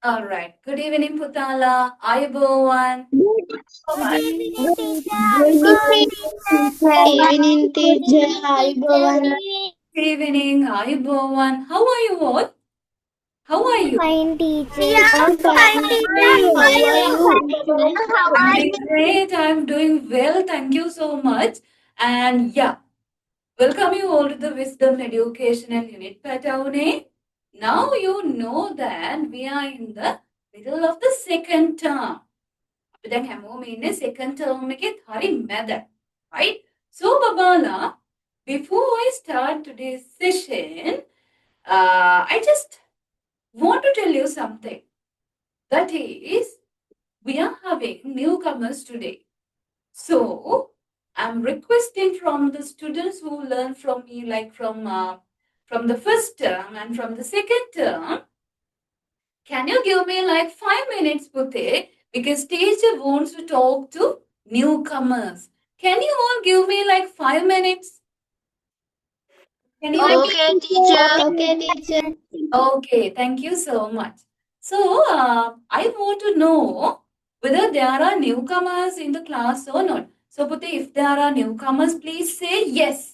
All right. Good evening, Putala. Ayubowan. Good evening, teacher. Good Ayubowan, evening, teacher. Hi, Bhavan. Good evening, Ayubowan. How are you all? How are you? fine, teacher. I'm Yeah, fine, fine, teacher. teacher. How How are are you? you? How I'm are doing you? great. I'm doing well. Thank you so much. And yeah, welcome you all to the Wisdom Educational Unit Pataune. Now you know that we are in the middle of the second term. අපි දැන් හැමෝම ඉන්නේ second term එකේ හරි මැද. Right? So, Babala, before I start today's session, I just want to tell you something. That is, we are having newcomers today. So, I'm requesting from the students who learn from me, like from the first term and from the second term, can you give me like 5 minutes, Pute? Because teacher wants to talk to newcomers. Can you all give me like 5 minutes? Can you? Okay, teacher. Okay, teacher. Okay, thank you so much. So, I want to know whether there are newcomers in the class or not. So, Pute, if there are newcomers, please say yes.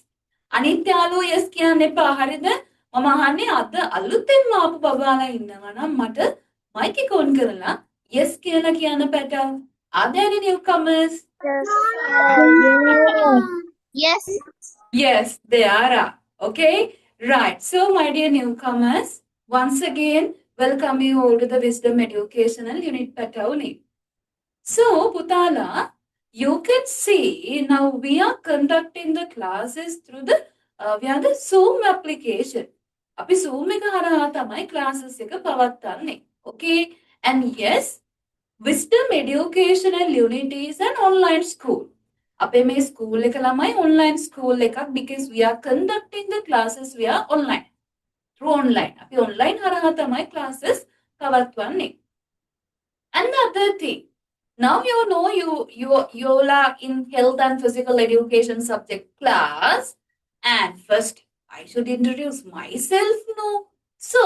අනිත්‍යාලෝ yes කියන්න එපා. හරිද? මම අහන්නේ අද අලුතෙන්ම ආපු බබාලා ඉන්නවා නම් මට මයික් එක ඔන් කරලා yes කියලා කියන්න පැටව. Are there any newcomers? Yes. Yes, they are. Okay, right. So, my dear newcomers, once again, welcome you all to the Wisdom Educational Unit Patauni. So, Putala, you can see now we are conducting the classes through the the Zoom application. අපි Zoom එක හරහා තමයි classes එක පවත්වන්නේ. Okay, and yes, Wisdom Educational Unit is an online school. අපේ මේ school එක ළමයි online school එකක් because we are conducting the classes via online. Through online. අපි online හරහා තමයි classes පවත්වන්නේ. And the other thing, now you know you all are in health and physical education subject class. And first, I should introduce myself, no? So,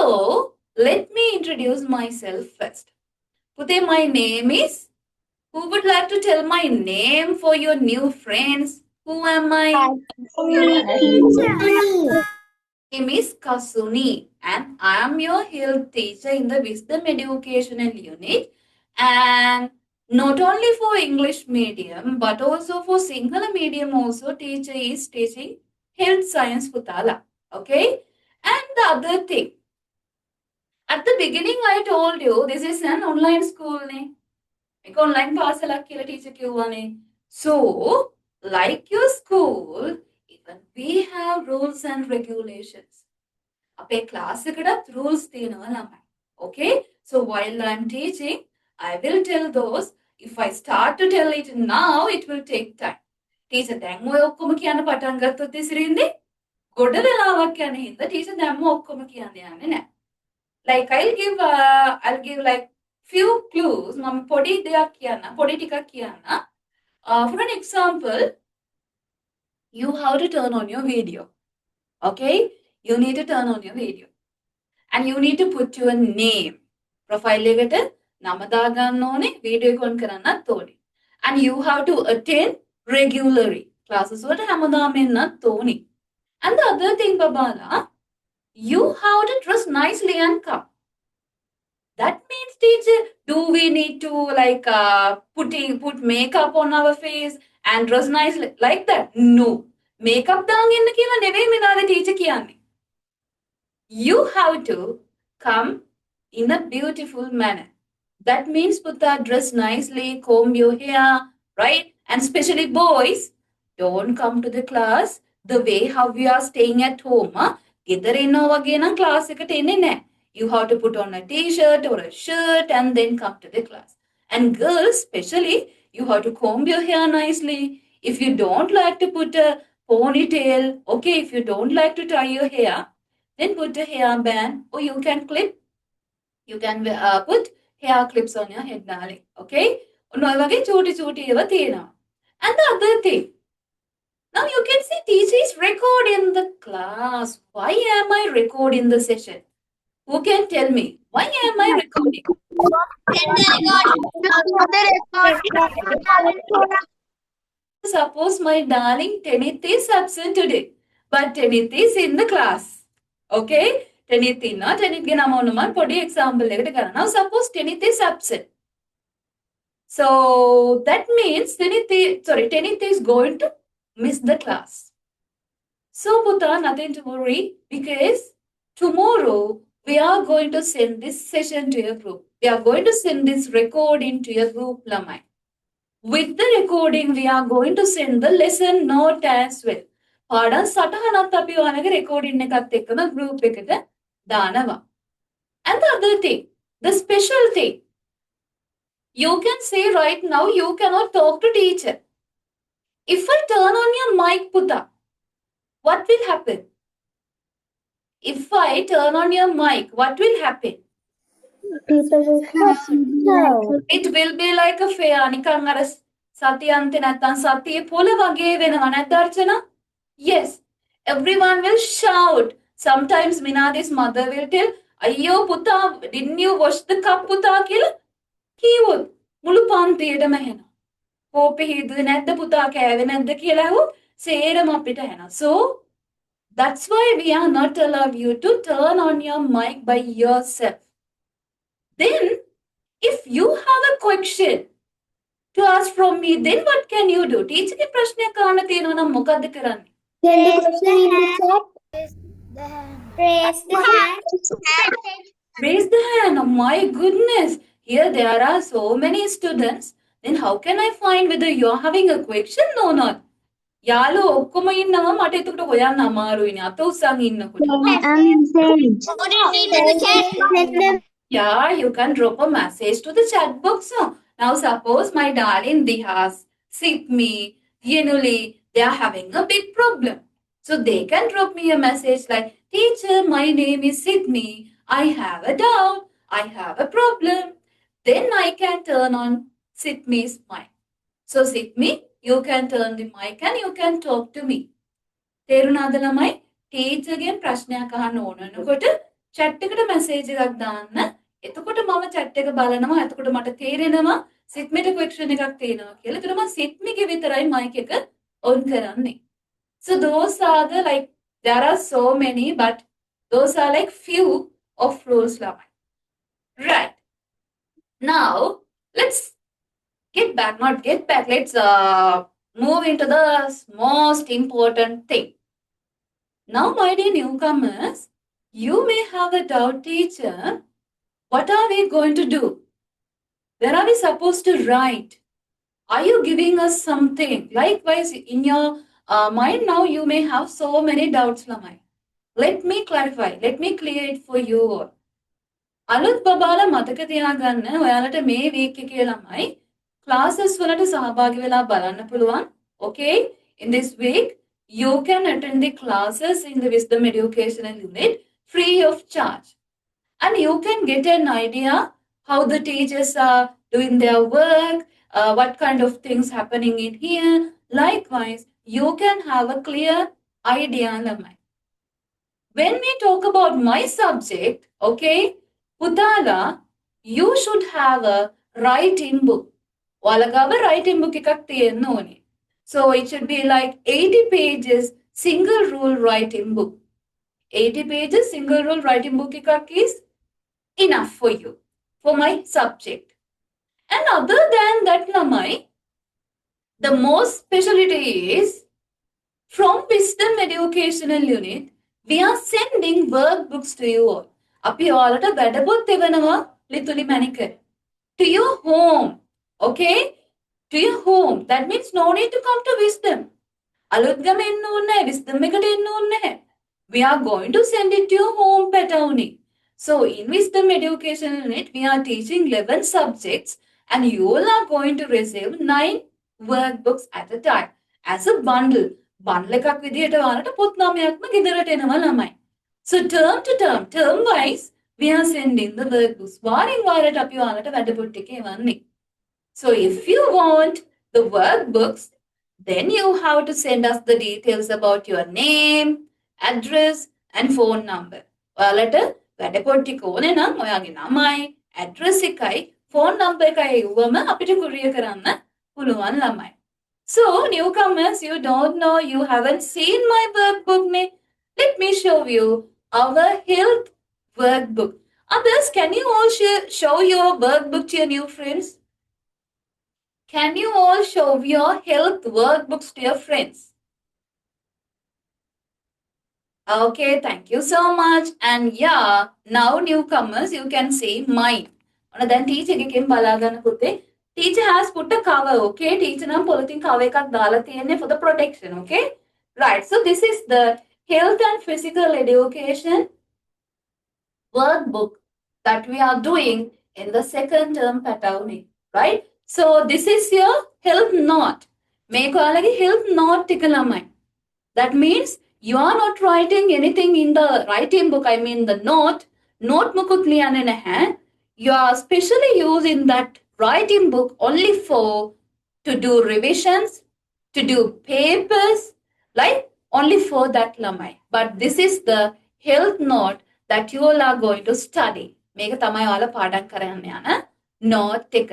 let me introduce myself first. Pute, my name is. Who would like to tell my name for your new friends? Who am I? Name is Kasuni and I am your health teacher in the Wisdom Educational Unit, and not only for English medium but also for Sinhala medium also teacher is teaching health science Putala. Okay, and the other thing, at the beginning I told you this is an online school ne. එක online පාසලක් කියලා teacher කිව්වනේ. So, like your school, even we have rules and regulations. අපේ class එකටත් rules තියෙනවා ළමයි. Okay? So, while I'm teaching, I will tell those. If I start to tell it now, it will take time. Teacher, දැන් ඔය ඔක්කොම කියන්න පටන් ගත්තොත් ඉතිරින්නේ ගොඩ වෙලාවක් යන හින්දා teacher දැන්ම ඔක්කොම කියන්න යන්නේ නැහැ. Like I'll give like few clues. මම පොඩි දෙයක් කියන්න, පොඩි ටිකක් කියන්න. For an example, you have to turn on your video. Okay? You need to turn on your video. And you need to put your name. Profile එකට නම දාගන්න ඕනේ, video එක on කරන්නත් ඕනේ. And you have to attend regularly. Classes වලට හැමදාම එන්නත් ඕනේ. And the other thing, Babala, you have to dress nicely and come. That means, teacher, do we need to like put makeup on our face and dress nicely like that? No. Makeup දාගෙන ඉන්න කියලා නෙවෙයි මේ දාලා teacher කියන්නේ. You have to come in a beautiful manner. That means put that dress nicely, comb your hair, right? And especially boys, don't come to the class the way how we are staying at home. ගෙදර ඉන්නවා වගේ නම් class එකට එන්නේ නැහැ. You have to put on a t-shirt or a shirt and then come to the class. And girls, especially, you have to comb your hair nicely. If you don't like to put a ponytail, okay, if you don't like to tie your hair, then put a hairband or you can clip. You can put hair clips on your head, darling. Okay? ඔන්න ඔය වගේ චූටි චූටි ඒවා තියෙනවා. And the other thing, now you can see teacher is recording the class. Why am I recording the session? Who can tell me Why am I recording? Suppose my darling Tenith is absent today, but Tenith is in the class. Okay? Tenith inna, Tenith ge nama onuman podi example ekata karana. Now suppose Tenith is absent. So that means Tenith is going to miss the class. So Puta, nothing to worry because tomorrow we are going to send this session to your group. We are going to send this recording to your group, Lamai. With the recording, we are going to send the lesson note as well. පාඩම් සටහනත් අපි ඔයාලගේ recording එකත් එක්කම group එකට දානවා. And the other thing, the special thing, you can say right now you cannot talk to teacher. If I turn on your mic, Puta, what will happen? If I turn on your mic, what will happen? People will come. It will be like a fair. නිකන් අර සතියන්තේ නැත්තම් සතියේ පොළ වගේ වෙනවා නේද අර්චනා? Yes. Everyone will shout. Sometimes Minadi's mother will tell, "Ayyo puta, didn't you wash the cup puta?" කියලා කිව්වොත් මුළු පන්තියටම ඇහෙනවා. කෝපෙ හිදුවේ නැද්ද පුතා කෑවේ නැද්ද කියලා ඇහුවොත් සේරම අපිට ඇහෙනවා. So that's why we are not allowed you to turn on your mic by yourself. Then, if you have a question to ask from me, then what can you do? Teacher के प्रश्न कहना तीनों ना मुकद्द कराने. Send the question in the chat. Raise the hand. Raise the hand. Oh my goodness. Here there are so many students. Then how can I find whether you are having a question or not? යාළුවෝ ඔක්කොම ඉන්නවා මට එතකොට හොයන්න අමාරුයිනේ අත උස්සන් ඉන්නකොට. Yeah, you can drop a message to the chat box. Now suppose my darling Dihas, Sitmi, Yenuli, they are having a big problem. So they can drop me a message like, "Teacher, my name is Sitmi. I have a doubt. I have a problem." Then I can turn on Sitmi's mic. So Sitmi, you can turn the mic and you can talk to me. තේරුණාද ළමයි? Teacher ගෙන් ප්‍රශ්නයක් අහන්න ඕන වෙනකොට chat එකට message එකක් දාන්න. එතකොට මම chat එක බලනවා. එතකොට මට තේරෙනවා සිත්මිට question එකක් තියෙනවා කියලා. ඒතර මම සිත්මිගේ විතරයි mic එක on කරන්නේ. So those are the like there are so many but those are like few of rules ළමයි. Right. Now let's let's move into the most important thing. Now, my dear newcomers, you may have a doubt, teacher. What are we going to do? Where are we supposed to write? Are you giving us something? Likewise, in your mind now, you may have so many doubts, Lamai. Let me clarify. Let me clear it for you all. අලුත් බබාලා මතක තියාගන්න ඔයාලට මේ week එකේ ළමයි classes වලට සහභාගී වෙලා බලන්න පුළුවන්. Okay? In this week, you can attend the classes in the Wisdom Educational Unit free of charge. And you can get an idea how the teachers are doing their work, what kind of things happening in here. Likewise, you can have a clear idea, ළමයි. When we talk about my subject, okay, Putala, you should have a writing book. ඔයාලගාව writing book එකක් තියෙන්න ඕනේ. So it should be like 80 pages single rule writing book. 80 pages single rule writing book එකක් is enough for you, for my subject. And other than that, ළමයි, the most specialty is from Wisdom Educational Unit, we are sending workbooks to you all. අපි ඔයාලට වැඩපොත් එවනවා ලිතුලි මැණිකර. To your home. Okay? To your home. That means no need to come to Wisdom. Aluthgama එන්න ඕනේ නැහැ. Wisdom එකට එන්න ඕනේ නැහැ. We are going to send it to your home Petauni. So in Wisdom Education Unit, we are teaching 11 subjects and you all are going to receive 9 workbooks at a time as a bundle. Bundle එකක් විදිහට ඔයාලට පොත් 9ක්ම ගෙදරට එනවා ළමයි. So term wise, we are sending the workbooks. Varin varat අපි ඔයාලට වැඩපොත් ටික එවන්නේ. So if you want the workbooks, then you have to send us the details about your name, address and phone number. ඔයාලට වැඩපොත් ටික ඕනේ නම් ඔයාගේ නමයි, address එකයි, phone number එකයි යවුවම අපිට courier කරන්න පුළුවන් ළමයි. So, newcomers, you don't know, you haven't seen my workbook. Let me show you our health workbook. Others, can you all show your workbook to your new friends? Can you all show your health workbooks to your friends? Okay, thank you so much. And yeah, now newcomers, you can see mine. Then teacher එකෙන් බලාගන්න පුතේ. Teacher has put a cover, okay? Teacher නම් polythene cover එකක් දාලා තියෙන්නේ for the protection, okay? Right. So this is the health and physical education workbook that we are doing in the second term Patavani, right? So this is your health note. මේක ඔයාලගේ health note එක ළමයි. That means you are not writing anything in the writing book. I mean the note මුකුත් ලියන්නේ නැහැ. You are specially using that writing book only for to do revisions, to do papers, like only for that lamai. But this is the health note that you all are going to study. මේක තමයි ඔයාලා පාඩම් කරන්න යන note එක.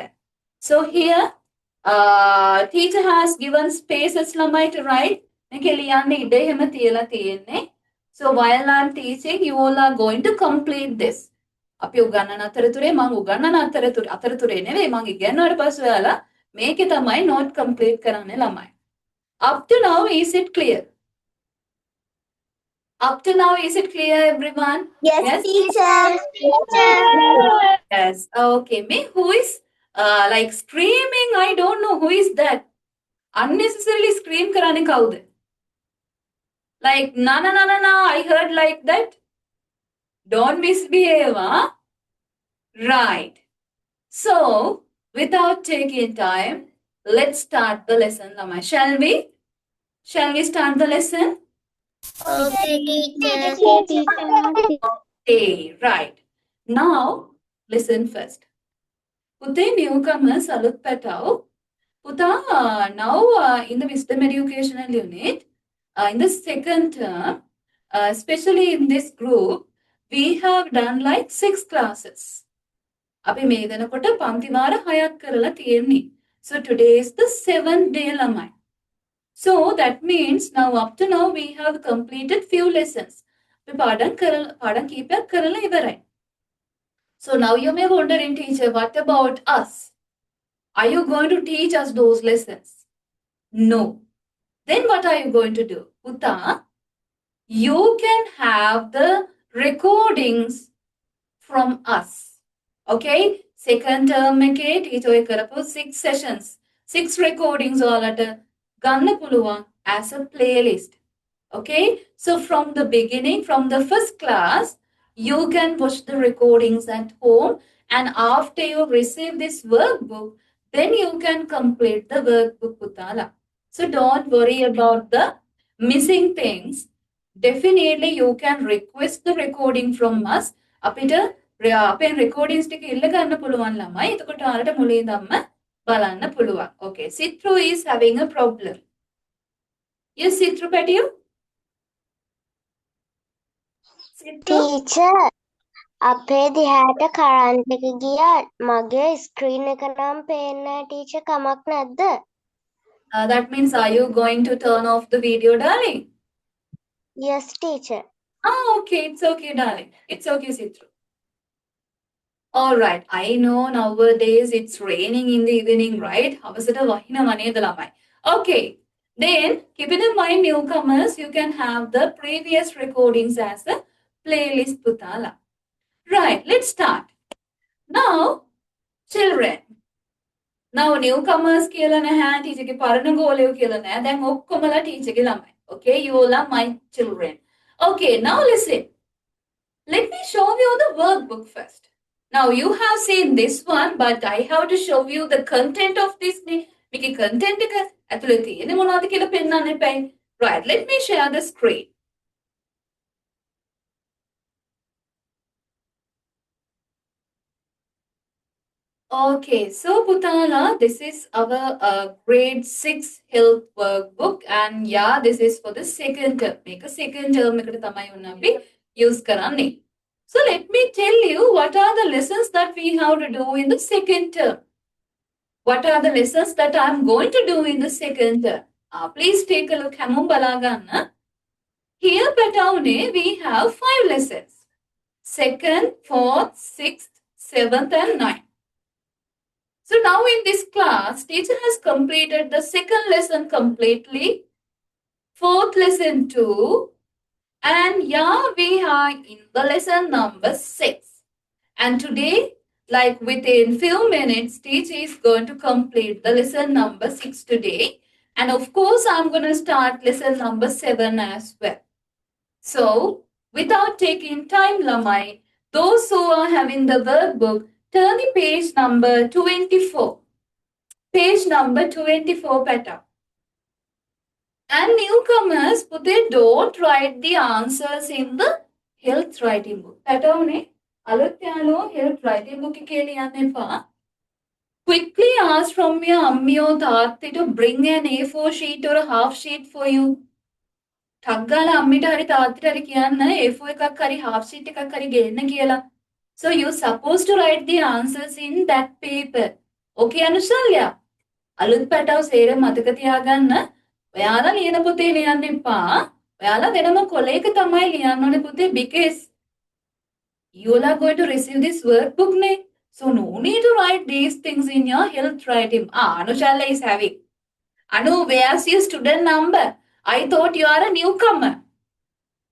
So here teacher has given spaces lamai to write. මේක ලියන්න ඉඩ එහෙම තියලා තියෙන්නේ. So while I'm teaching, you all are going to complete this. අපි උගන්නන අතරතුරේ මම උගන්නන අතරතුරේ නෙවෙයි මම ඉගෙනුවාට පස්සේ ඔයාලා මේකේ තමයි note complete කරන්නේ ළමයි. Up to now, is it clear? Up to now, is it clear, everyone? Yes, teacher. Yes. Okay. Who is like screaming? I don't know who is that. Unnecessarily scream කරන්නේ කවුද? Like, na, I heard like that. Don't misbehave, huh? Right. So, without taking time, let's start the lesson, Lama. Shall we? Shall we start the lesson? Okay, teacher. Okay, right. Now, listen first. Pute newcomers alut petav. Puta, now in the wisdom educational unit, in the second term, especially in this group, we have done like 6 classes. අපි මේ වෙනකොට පන්ති වාර 6ක් කරලා තියෙන්නේ. So today is the 7th day ළමයි. So that means now up to now we have completed few lessons. අපි පාඩම් කීපයක් කරලා ඉවරයි. So now you may wondering, teacher, what about us? Are you going to teach us those lessons? No. Then what are you going to do? Uta, you can have the recordings from us. Okay? Second term එකේ teacher ඔය කරපු 6 sessions, 6 recordings ඔයාලට ගන්න පුළුවන් as a playlist. Okay? So from the beginning, from the first class, you can watch the recordings at home, and after you receive this workbook, then you can complete the workbook Putala. So don't worry about the missing things. Definitely you can request the recording from us. අපිට අපේ recordings ටික ඉල්ල ගන්න පුළුවන් ළමයි. එතකොට ඔයාලට මුලින් ඉඳන්ම බලන්න පුළුවන්. Okay, Sitru is having a problem. Yes, Sitru Patiyo? Teacher, අපේ දිහාට කරන්ට් එක ගියා. මගේ ස්ක්‍රීන් එක නම් පේන්නේ නැහැ ටීචර්, කමක් නැද්ද? That means, are you going to turn off the video, darling? Yes, teacher. Okay, it's okay, darling. It's okay, Sitru. All right, I know nowadays it's raining in the evening, right? Okay, then keep it in mind, newcomers, you can have the previous recordings as a playlist Putala. Right, let's start. Now, children. Now, newcomers කියලා නැහැ, teacher ගේ පරණ ගෝලයෝ කියලා නැහැ. දැන් ඔක්කොමලා teacher ගේ ළමයි. Okay, you all are my children. Okay, now listen. Let me show you the workbook first. Now, you have seen this one, but I have to show you the content of this. මේකේ content එක ඇතුලේ තියෙන්නේ මොනවද කියලා පෙන්නන්න එපයි. Right, let me share the screen. Okay, so Putala, this is our grade 6 health workbook, and yeah, this is for the second term. Make a second term eකට තමයි උන්න අපි use කරන්නේ. So let me tell you what are the lessons that we have to do in the second term. What are the lessons that I'm going to do in the second term? Please take a look. Hamum balaganna. Here Pataune we have 5 lessons. Second, fourth, sixth, seventh and ninth. So now in this class, teacher has completed the second lesson completely. Fourth lesson too. And yeah, we are in the lesson number 6. And today, like within few minutes, teacher is going to complete the lesson number 6 today. And of course, I'm going to start lesson number 7 as well. So, without taking time, Lamai, those who are having the workbook, turn the page number 24. Page number 24, Peta. And newcomers, they don't write the answers in the health writing book. Peta, Alutyalo health writing book quickly ask from your ammi or taatti to bring an A4 sheet or a half sheet for you. Taggala අම්මිට හරි තාත්තට හරි කියන්න A4 එකක් හරි half sheet එකක් හරි ගේන්න කියලා. So you're supposed to write the answers in that paper. Okay, Anushalya? අලුත් පැටව සේර මතක තියාගන්න. ඔයාලා ලියන පොතේ ලියන්න එපා. ඔයාලා වෙනම කොලයක තමයි ලියන්න ඕනේ පුතේ because you are going to receive this workbook නේ. So no need to write these things in your health writing. Anushalya is having. Anu, where's your student number? I thought you are a newcomer.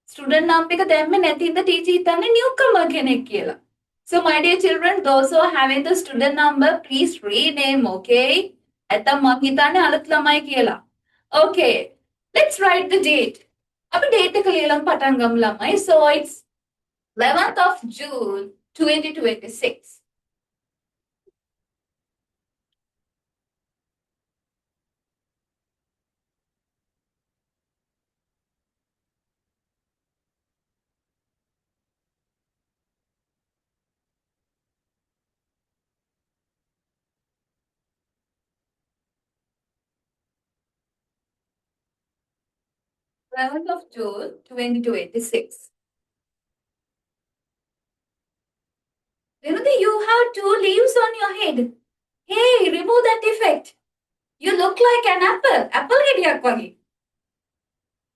Student number එක දැම්මේ නැති ඉඳ teacher හිතන්නේ newcomer කෙනෙක් කියලා. So my dear children, those who are having the student number, please rename, okay? ඇත්තම් මං හිතන්නේ අලුත් ළමයි කියලා. Okay, let's write the date. අපි date එක ලියලා පටන් ගමු ළමයි. So it's 11th of June 2026. of June 2026. Vimati, you have 2 leaves on your head. Hey, remove that effect. You look like an apple. Apple ගෙඩියක් වගේ.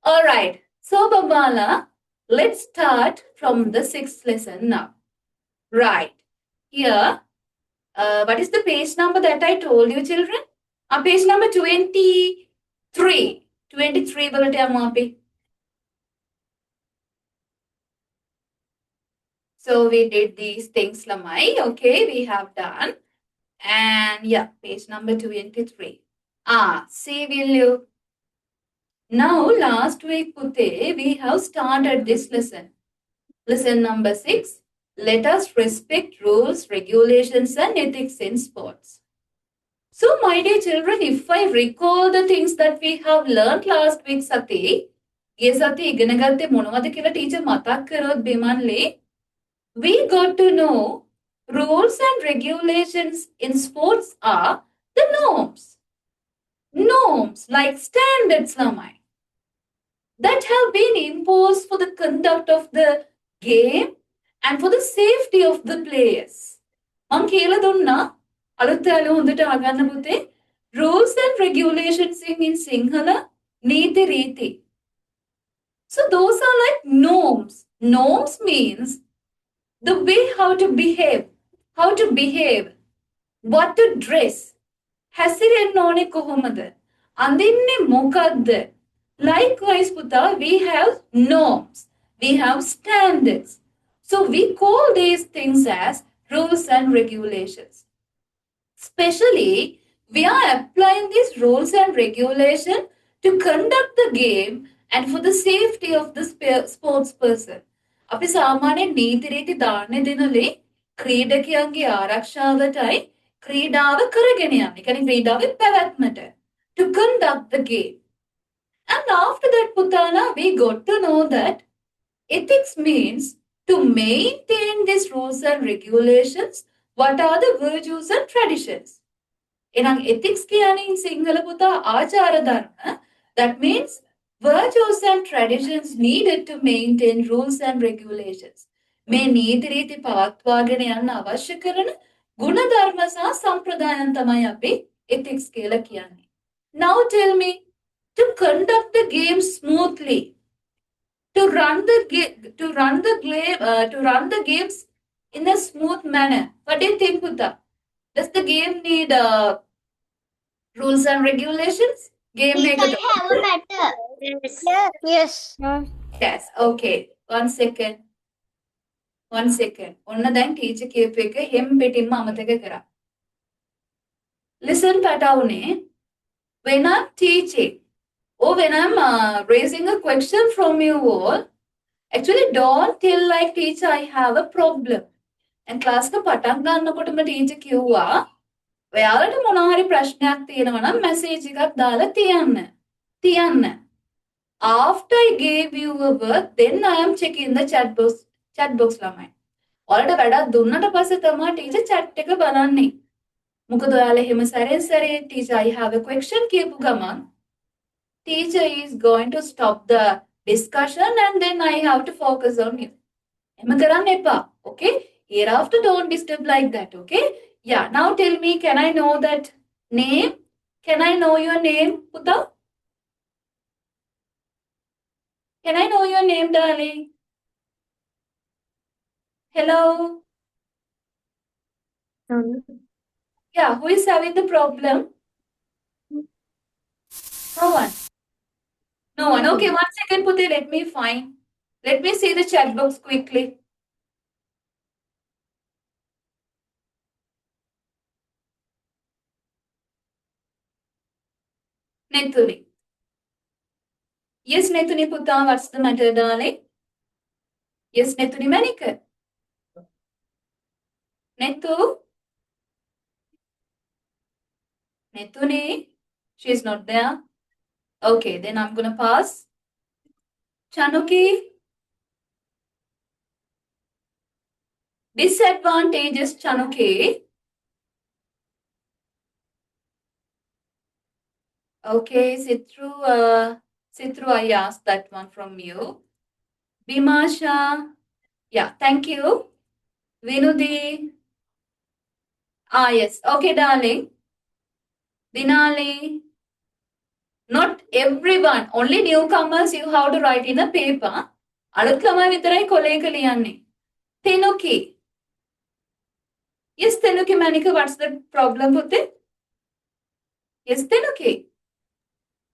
Alright. So, Babala, let's start from the 6th lesson now. Right. Here, what is the page number that I told you, children? Page number 23. 23 වලට යමු අපි. So we did these things, Lamai. Okay, we have done. And yeah, page number 23. See, will you? Now, last week, Pute, we have started this lesson. Lesson number 6. Let us respect rules, regulations, and ethics in sports. So, my dear children, if I recall the things that we have learned last week, Sati, yes, Sati, iganagatte monavada kila teacher matak karod bimanle, we got to know rules and regulations in sports are the norms. Norms like standards, Lamai, that have been imposed for the conduct of the game and for the safety of the players. Man කියලා දුන්නා අලුත්යාලු හොඳට අහගන්න පුතේ. Rules and regulations in Sinhala නීති රීති. So those are like norms. Norms means the way how to behave, what to dress. හැසිරෙන්න ඕනේ කොහොමද? අඳින්නේ මොකද්ද? Likewise, Puta, we have norms. We have standards. So we call these things as rules and regulations. Especially, we are applying these rules and regulations to conduct the game and for the safety of the sports person. අපි සාමාන්‍යයෙන් නීති රීති දාන්නේ දිනලේ ක්‍රීඩකයන්ගේ ආරක්ෂාවටයි ක්‍රීඩාව කරගෙන යන්න. ඒ කියන්නේ ක්‍රීඩාවේ පැවැත්මට to conduct the game. And after that, Putana, we got to know that ethics means to maintain these rules and regulations. What are the virtues and traditions? Enang ethics කියන්නේ in Sinhala Puta ආචාර ධර්ම. That means virtues and traditions needed to maintain rules and regulations. මේ නීති රීති පවත්වාගෙන යන්න අවශ්‍ය කරන ගුණධර්ම සහ සම්ප්‍රදායන් තමයි අපි ethics කියලා කියන්නේ. Now tell me, to conduct the game smoothly, to run the games in a smooth manner. What do you think, Putta? Does the game need rules and regulations? Game Yes, make I have a matter. Yes. Yes. Okay. 1 second. 1 second. ඔන්න දැන් teacher කියපු එක හැම පිටින්ම අමතක කරා. Listen, Patawne. When I'm teaching or when I'm raising a question from you all, actually don't tell like teacher I have a problem. And class එක පටන් ගන්නකොටම ටීචර් කිව්වා ඔයාලට මොනවා හරි ප්‍රශ්නයක් තියෙනවා නම් මැසේජ් එකක් දාලා තියන්න. After I gave you a word, then I am checking the chat box ළමයි. ඔයාලට වැඩක් දුන්නට පස්සේ තමයි ටීචර් chat එක බලන්නේ. මොකද ඔයාලා එහෙම සැරෙන් සැරේ teacher I have a question කියපු ගමන් teacher is going to stop the discussion and then I have to focus on you. එහෙම කරන්න එපා. Okay? Hereafter don't disturb like that. Okay? Yeah. Now tell me, can I know that name? Can I know your name, Putta? Can I know your name, darling? Hello? Yeah, who is having the problem? No one. No one. Okay, 1 second, Puti. Let me find. Let me see the chat box quickly. Nethuni. Yes, Nethuni Putta, what's the matter, darling? Yes, Nethuni Manika. Nethu? Nethuni? She's not there. Okay, then I'm gonna pass. Chanuki? Disadvantages, Chanuki. Okay, Sitru, I asked that one from you. Bimasha. Yeah, thank you. Vinudi. Ah, yes. Okay, darling. Dinali. Not everyone. Only newcomers you have to write in a paper. අලුත් ළමයි විතරයි කොලේක ලියන්නේ. Tenuki. Yes, Tenuki Manika, what's the problem with it? Yes, Tenuki.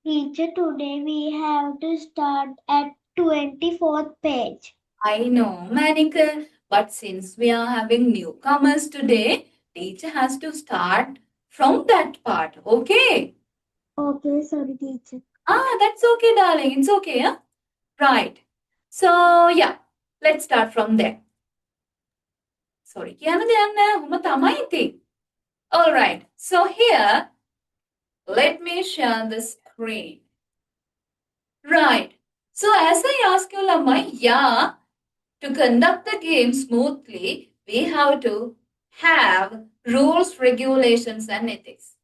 Teacher, today we have to start at 24th page. I know, Manika, but since we are having newcomers today, teacher has to start from that part, okay? Okay, sorry, teacher. Ah, that's okay, darling. It's okay, huh? Right. So, yeah, let's start from there. Sorry, කියන්න දෙයක් නැහැ. ඔහොම තමයි ඉතින්. All right. So here, let me share the screen. Right. So as I ask you, lamai, yeah, to conduct the game smoothly, we have to have rules, regulations, and ethics.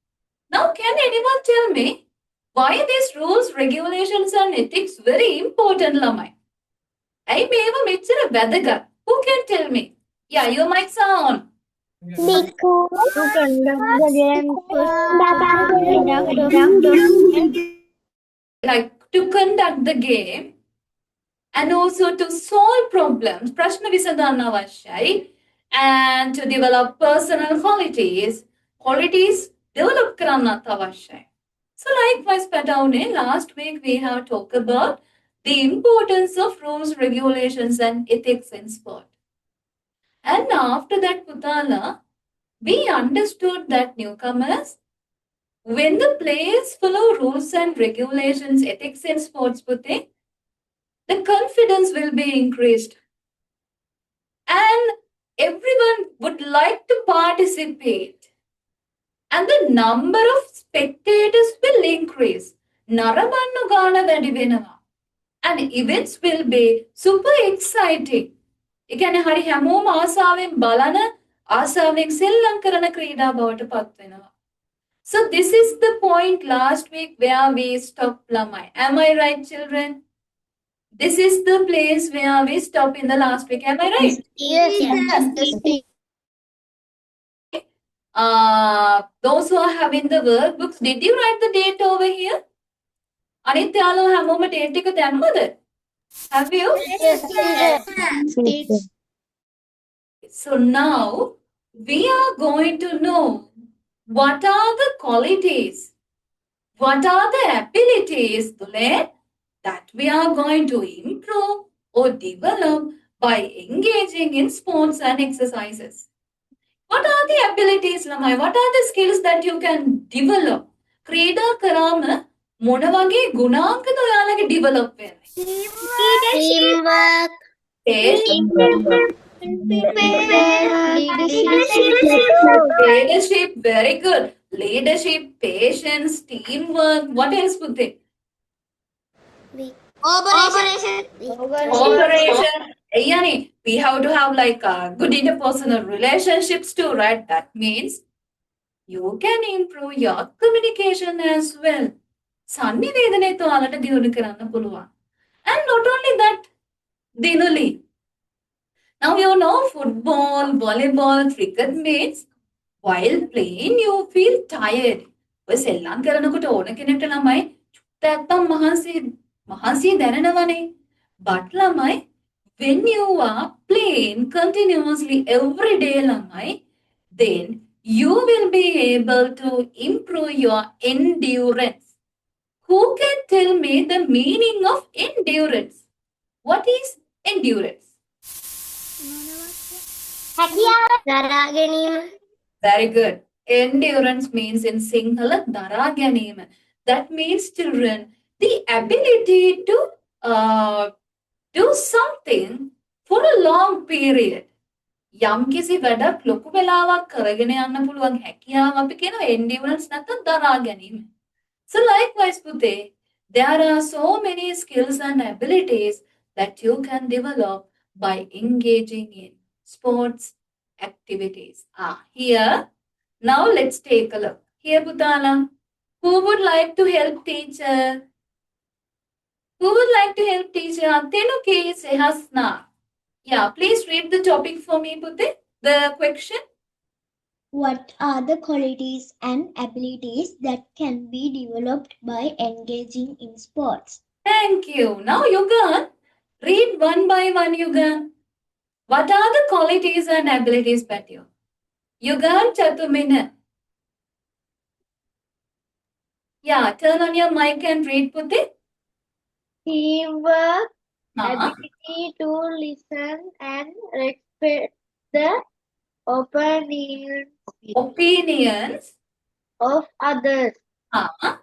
Now, can anyone tell me why these rules, regulations, and ethics very important, lamai? I may have a mixture. Who can tell me? Yeah, your mics are on. Because To conduct the game Like to conduct the game and also to solve problems, prashna visadanna avashyai, and to develop personal qualities develop karanna avashyai. So likewise, Patawne, last week we have talked about the importance of rules, regulations, and ethics in sport. And after that, Putala, we understood that newcomers, when the players follow rules and regulations, ethics in sports, Putte, the confidence will be increased. And everyone would like to participate. And the number of spectators will increase. Narabannu gana වැඩි වෙනවා. And events will be super exciting. ඒ කියන්නේ හරි හැමෝම ආසාවෙන් බලන ආසාවෙන් සෙල්ලම් කරන ක්‍රීඩා බවට පත් වෙනවා. So this is the point last week where we stopped, lamai. Am I right, children? This is the place where we stop in the last week. Am I right? Yes. Yes. Those who are having the workbooks, did you write the date over here? අනිත් යාළුවෝ හැමෝම date එක දැම්මද? Have you? Yes, teacher. So now we are going to know what are the qualities, what are the abilities that we are going to improve or develop by engaging in sports and exercises. What are the abilities, Lamai? What are the skills that you can develop? ක්‍රීඩා කරාම මොන වගේ ගුණාංගද ඔයාලගේ develop වෙන්නේ? Teamwork. Leadership, very good. Leadership, patience, teamwork. What else would they? Cooperation. Yani, we have to have like good interpersonal relationships too, right? That means you can improve your communication as well. sannivedanaye to alata dinulu karanna puluwan. And not only that, dinuli. Now you know football, volleyball, cricket means while playing you feel tired. ඔය සෙල්ලම් කරනකොට ඕන කෙනෙක්ට ළමයි චුට්ටක් මහන්සිය දැනෙනවනේ. But ළමයි, when you are playing continuously every day ළමයි, then you will be able to improve your endurance. Who can tell me the meaning of endurance? What is endurance? Very good. Endurance means in Sinhala dara ganima. That means, children, the ability to do something for a long period. යම් කිසි වැඩක් ලොකු වෙලාවක් කරගෙන යන්න පුළුවන් හැකියාව අපි කියනවා endurance නැත්නම් දරා ගැනීම. So likewise, Pute, there are so many skills and abilities that you can develop by engaging in sports activities. Here, now let's take a look. Here, Putala, who would like to help teacher? Who would like to help teacher? Tenuke Sehasna. Yeah, please read the topic for me, Pute. The question. What are the qualities and abilities that can be developed by engaging in sports? Thank you. Now, Yugan, read one by one, Yugan. What are the qualities and abilities, Patio? Yugan Chatumina. Yeah, turn on your mic and read, Puti. Teamwork, Uh-huh. ability to listen and respect the Opinions. of others. Uh-huh.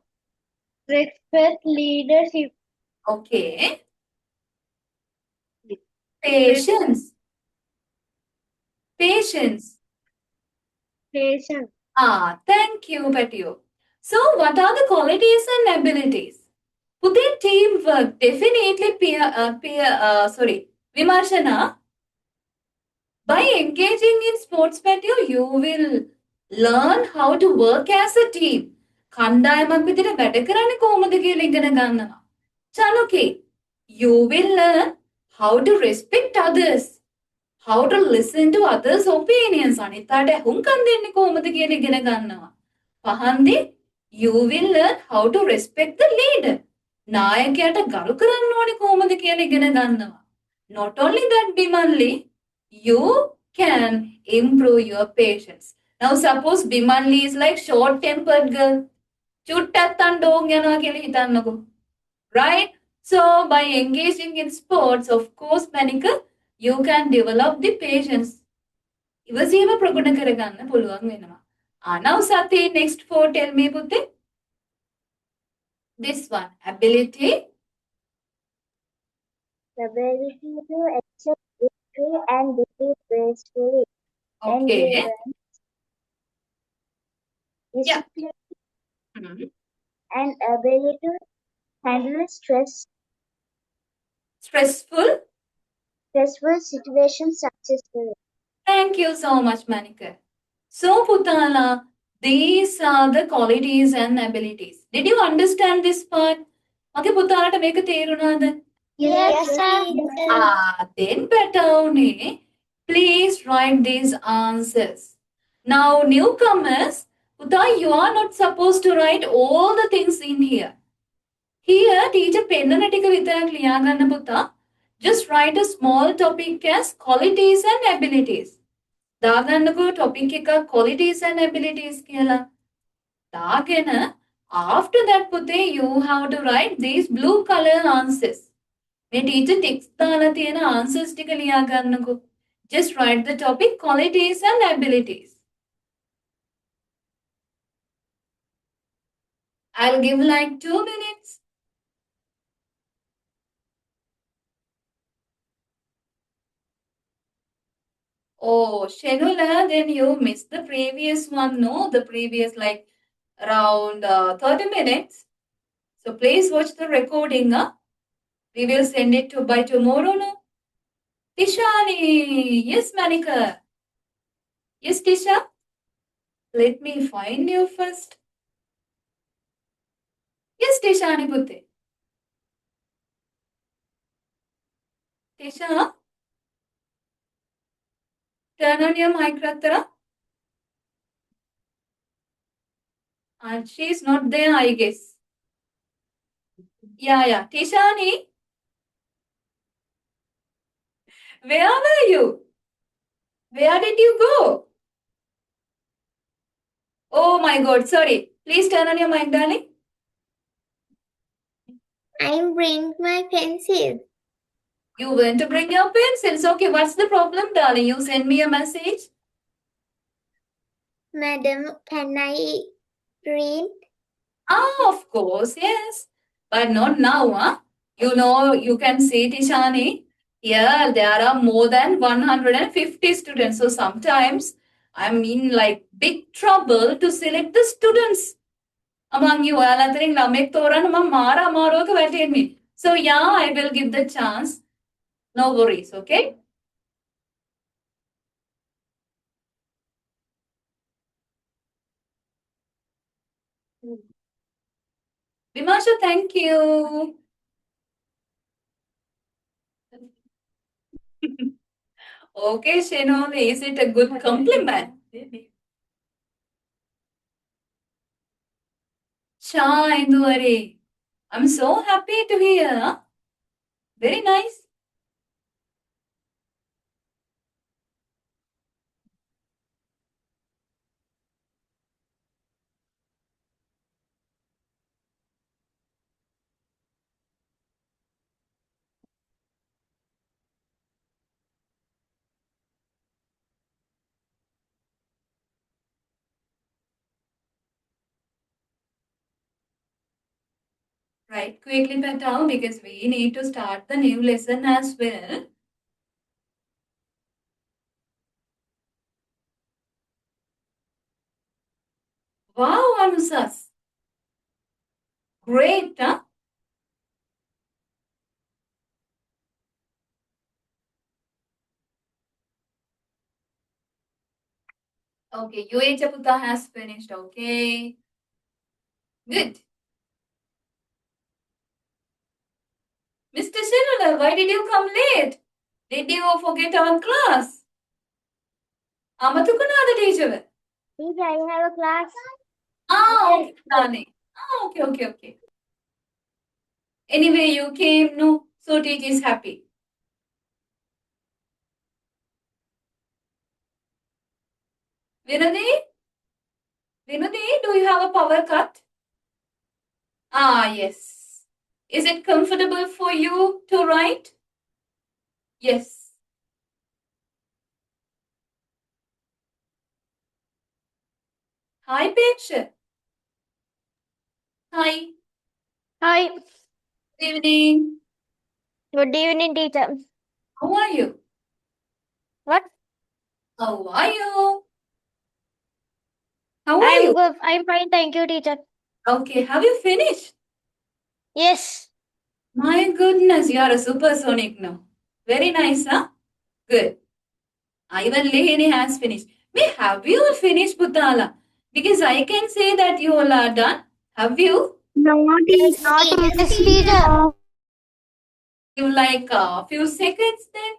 Respect leadership. Okay. Patience. Patience. Patience. Thank you, Patio. So, what are the qualities and abilities? Puti, teamwork. Definitely Vimarshana. By engaging in sports, Patio, you will learn how to work as a team. කණ්ඩායමක් විදිහට වැඩ කරන්නේ කොහොමද කියලා ඉගෙන ගන්නවා. Chanuke, you will learn how to respect others. How to listen to others' opinions. අනිත් අයට හුම්කම් දෙන්නේ කොහොමද කියලා ඉගෙන ගන්නවා. පහන්දි, you will learn how to respect the leader. නායකයාට ගරු කරන්න ඕනේ කොහොමද කියලා ඉගෙන ගන්නවා. Not only that, Bimanli, you can improve your patience. Now suppose Bimanli is like short-tempered girl. චුට්ටක් තණ්ඩෝන් යනවා කියලා හිතන්නකෝ. Right? So by engaging in sports, of course, Manika, you can develop the patience. ඉවසීම ප්‍රගුණ කරගන්න පුළුවන් වෙනවා. Now Sati, next 4, tell me, Puti. This one, ability. Ability to accept victory and defeat gracefully. Okay. Discipline Mhm. and ability to handle Stressful. stressful situations successfully. Thank you so much, Manika. So, Putala, these are the qualities and abilities. Did you understand this part? Okay, Putala, to make a තේරුණාද? Yes, sir. Then better, please write these answers. Now, newcomers, Uday, you are not supposed to write all the things in here. Here, teacher pennana tika vitara liya ganna puta. Just write a small topic as qualities and abilities. දාගන්නකෝ topic එක qualities and abilities කියලා. දාගෙන after that පුතේ you have to write these blue color answers. මේ teacher text දාලා තියෙන answers ටික ලියා ගන්නකෝ. Just write the topic qualities and abilities. I'll give like 2 minutes. Oh, Shenula, then you missed the previous one, no? The previous like around 30 minutes. So please watch the recording. We will send it by tomorrow, no? Tishani. Yes, Manika. Yes, Tisha. Let me find you first. Yes, Tishani Putte. Tisha. Turn on your mic, Ratara. And she's not there, I guess. Yeah. Tishani. Where were you? Where did you go? Oh my God, sorry. Please turn on your mic, darling. I'm bringing my pencil. You went to bring your pencils. Okay, what's the problem, darling? You send me a message. Madam, can I print? Of course, yes. But not now, huh? You know, you can see, Tishani, here there are more than 150 students. So sometimes I'm in like big trouble to select the students among you. So yeah, I will give the chance. No worries, okay? Vimasha, thank you. Okay, Shenol, is it a good compliment? Shah Induare. I'm so happy to hear. Very nice. Right, quickly Patao, because we need to start the new lesson as well. Wow, Anusas. Great, huh? Okay, UA Chaputa has finished, okay. Good. Mr. Shenula, why did you come late? Did you forget our class? Amatukunada teacher. Teacher, I have a class. Okay, darling. Okay. Anyway, you came, no? So teacher is happy. Vinodi, do you have a power cut? Yes. Is it comfortable for you to write? Yes. Hi, Paige. Hi. Hi. Good evening. Good evening, teacher. How are you? What? How are you? How are you? Good. I'm fine, thank you, teacher. Okay, have you finished? Yes. My goodness, you are a supersonic now. Very nice, huh? Good. Even Lehini has finished. Have you finished, Putala? Because I can say that you all are done. Have you? No, teacher. Not teacher. Give like a few seconds then.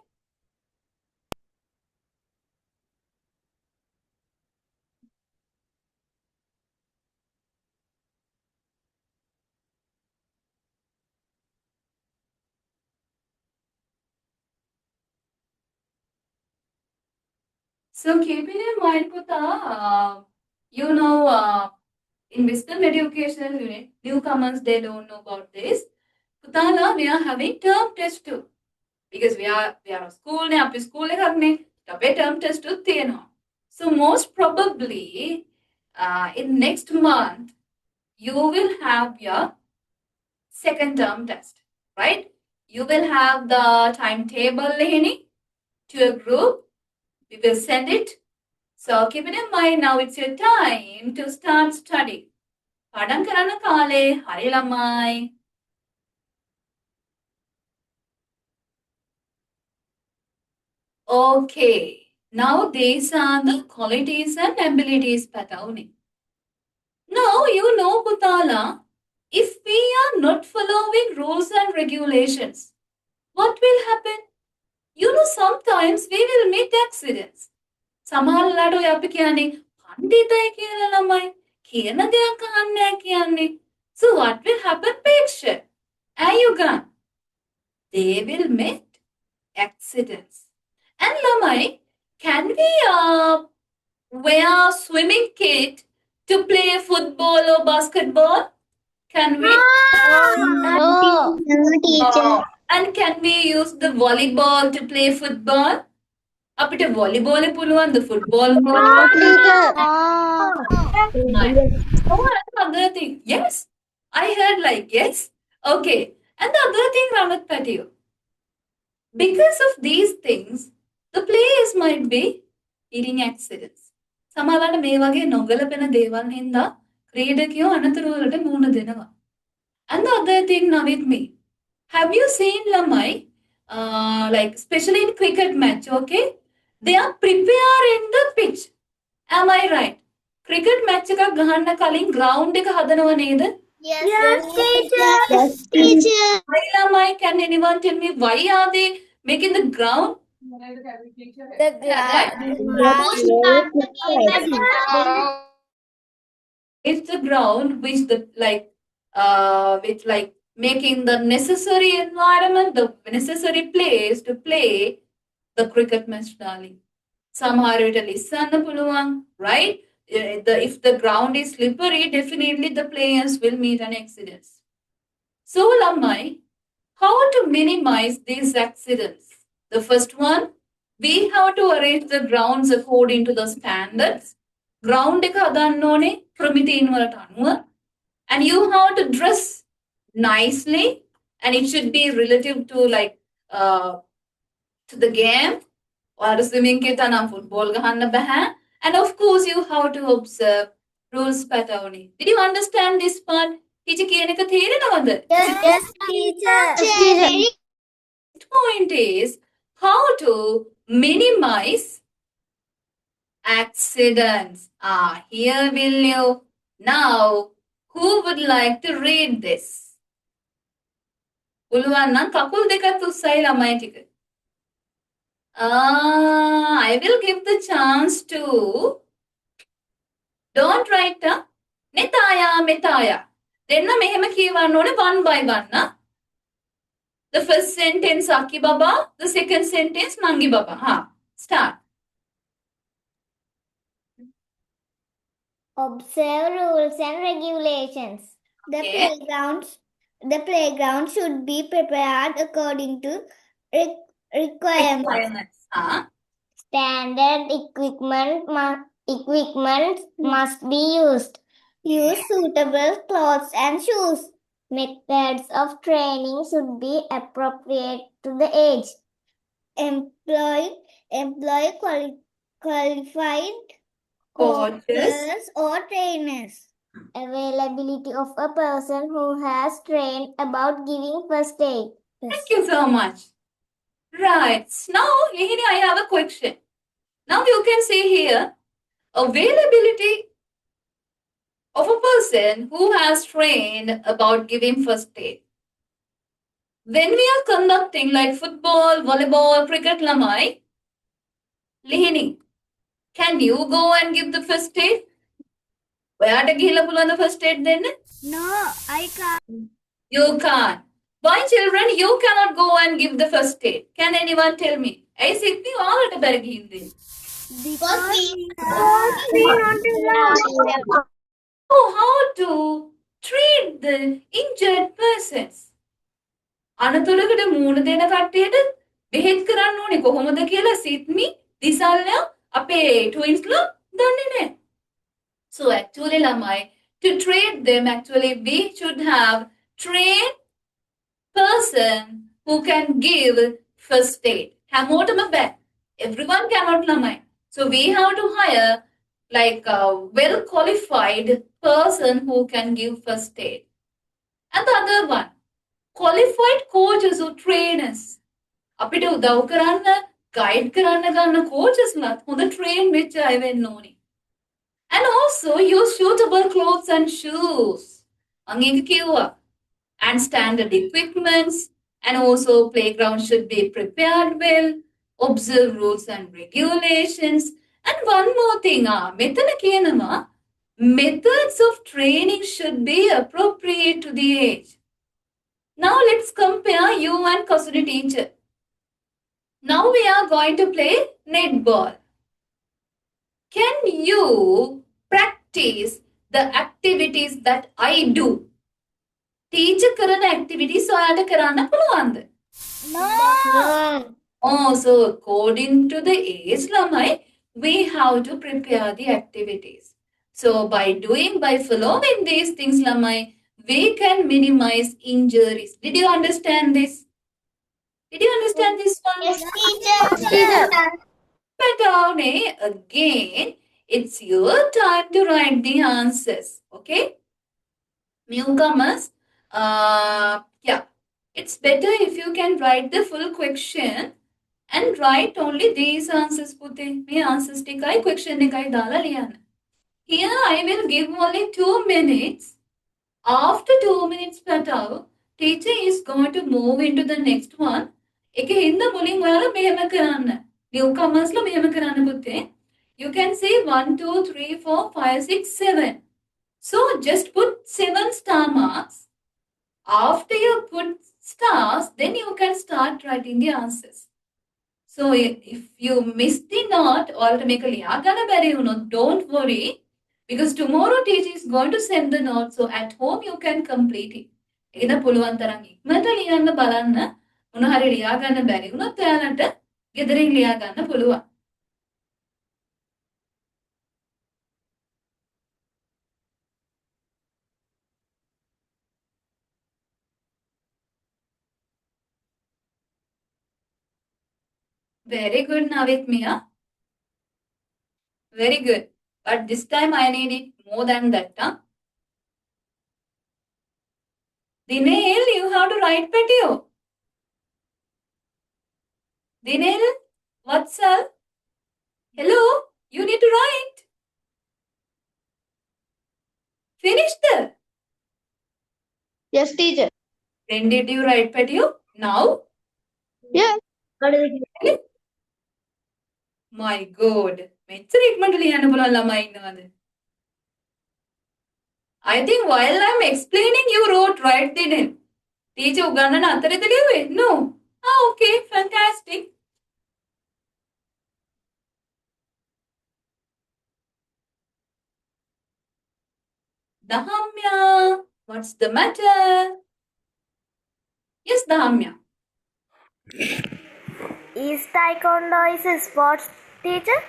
So keeping in mind, Puta, in wisdom educational unit, newcomers, they don't know about this. Putala, we are having term test too. Because we are a school ne api school ekakne tape term test tu තියෙනවා. So most probably in next month you will have your second term test, right? You will have the timetable lehini to your group. We will send it. So keep it in mind, now it's your time to start studying. පඩම් කරන්න කාලේ හරි ළමයි. Okay, now these are the qualities and abilities patawni. Now you know, Putala, if we are not following rules and regulations, what will happen? You know, sometimes we will meet accidents. සමහරලාට ඔය අපි කියන්නේ පණ්ඩිතයි කියලා ළමයි කියන දෙයක් අහන්නේ කියන්නේ. So what will happen, Peksha? Ayugan, they will meet accidents. And lamai, can we wear swimming kit to play football or basketball? Can we? No, teacher. And can we use the volleyball to play football? අපිට volleyball පුළුවන් the football other thing. Yes, I heard like yes. Okay. And the other thing, Ramat Patio, because of these things, the players might be eating accidents. සමහරවිට මේ වගේ නොගැලපෙන දේවල් හින්දා ක්‍රීඩකයෝ අනතුරු වලට මුහුණ දෙනවා. And the other thing, now with me, have you seen lamai, like especially in cricket match, okay? They are preparing the pitch. Am I right? Cricket match එකක් ගහන්න කලින් ground එක හදනව නේද? Yes, teacher. Yes, teacher. Why lamai, can anyone tell me why are they making the ground? The It's the ground which which making the necessary environment, the necessary place to play the cricket match, darling. සමහරවිට ලිස්සන්න පුළුවන්, right? If the ground is slippery, definitely the players will meet an accident. So lamai, how to minimize these accidents? The first one, we have to arrange the grounds according to the standards. Ground එක හදන්න ඕනේ ප්‍රමිතීන් වලට අනුව. And you have to dress nicely, and it should be relative to to the game. Or swimming kit and football ගහන්න බෑ. And of course you have to observe rules patawni. Did you understand this part? Teacher කියන එක තේරෙනවද? Yes, teacher. Next point is how to minimize accidents. Here will you. Now, who would like to read this? පුළුවන් නම් කකුල් දෙකත් උස්සයි ළමයි ටික. I will give the chance to. Don't write Netaya, Metaya. Then මෙහෙම කියවන්න ඕනේ one by one. The first sentence Aki Baba, the second sentence Nangi Baba. Start. Observe rules and regulations. Okay. The playground should be prepared according to requirements. Standard equipment must be used. Use suitable clothes and shoes. Methods of training should be appropriate to the age. Employ qualified coaches or trainers. Availability of a person who has trained about giving first aid. Thank you so much. Right. Now, Lehini, I have a question. Now you can see here, availability of a person who has trained about giving first aid. when we are conducting like football, volleyball, cricket, lamai, Lihini, can you go and give the first aid? ඔයාට ගිහිල්ලා පුළුවන් the first aid දෙන්න? No, I can't. You can't. Why children, you cannot go and give the first aid? Can anyone tell me? ඇයි සිත්නි ඔයාලට බැරි ගිහින් දෙන්න? Oh, how to treat the injured persons. අනතුරකට මූණ දෙන කට්ටියට බෙහෙත් කරන්න ඕනේ කොහොමද කියලා සිත්මි දිසල්ලා අපේ twins-ලා දන්නේ නැහැ. So actually lamai, to treat them actually we should have trained person who can give first aid. හැමෝටම බෑ. Everyone cannot lamai. So we have to hire like a well qualified person who can give first aid. And the other one, qualified coaches or trainers. අපිට උදව් කරන්න, guide කරන්න ගන්න coachesලාත් හොඳ train වෙච්ච අය වෙන්න ඕනේ. And also use suitable clothes and shoes. මම ඒක කිව්වා. And standard equipments. And also playground should be prepared well. Observe rules and regulations. And one more thing, මෙතන කියනවා methods of training should be appropriate to the age. Now let's compare you and Kasuri teacher. Now we are going to play netball. Can you practice the activities that I do? Teacher කරන activities ඔයාට කරන්න පුළුවන්ද? No. Oh, so according to the age lamai, we have to prepare the activities. So by following these things lamai, we can minimize injuries. Did you understand this? Did you understand this one? Yes, teacher. Down again, it's your time to write the answers. Okay? Newcomers, yeah, it's better if you can write the full question and write only these answers. Pute me answers tikai question tikai dala liyan. Here I will give only 2 minutes. After 2 minutes Patav, teacher is going to move into the next one. Eke hinda muling wala mehema karanna. Newcomers lo mehema karanna putte. You can say 1, 2, 3, 4, 5, 6, 7. So just put 7 star marks. After you put stars, then you can start writing the answers. So if you miss the note or automatically don't worry, because tomorrow teacher is going to send the note. So at home you can complete it. Eda puluwan tarang ikmata liyanna balanna මොන හරි ලියා ගන්න බැරි වුණොත් ඔයාලට ගෙදරින් ලියා ගන්න පුළුවන්. Very good, Navit Mia. Very good. But this time I need it more than that. Huh? Dinel, you have to write patio. Dinel, what's up? Hello, you need to write. Finished? Yes, teacher. When did you write patio? Now? Yes. My God. මෙච්චර ඉක්මනට ලියන්න පුළුවන් ළමයි ඉන්නවද? I think while I'm explaining you wrote right then. Teacher උගන්නන අතරේද ලියුවේ? No. Ah, okay, fantastic. Dahamya, what's the matter? Yes, Dahamya. Is taekwondo is a sports, teacher?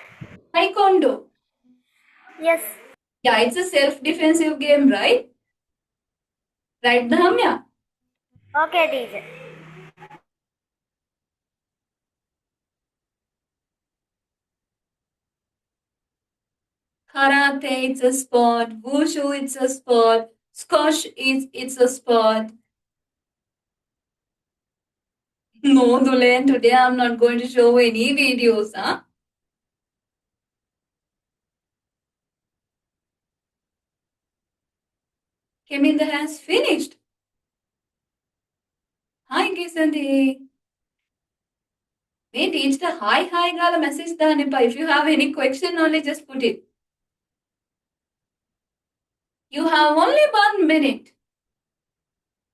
Taekwondo. Yes. Yeah, it's a self-defensive game, right? Right, Dahamya? Okay, teacher. Karate, it's a sport. Wushu, it's a sport. Squash, it's a sport. No, Dulen, today I'm not going to show any videos, huh? Keminda has finished. Hi, Kisanthi. May teach the hi gala message danipa. If you have any question, only just put it. You have only 1 minute.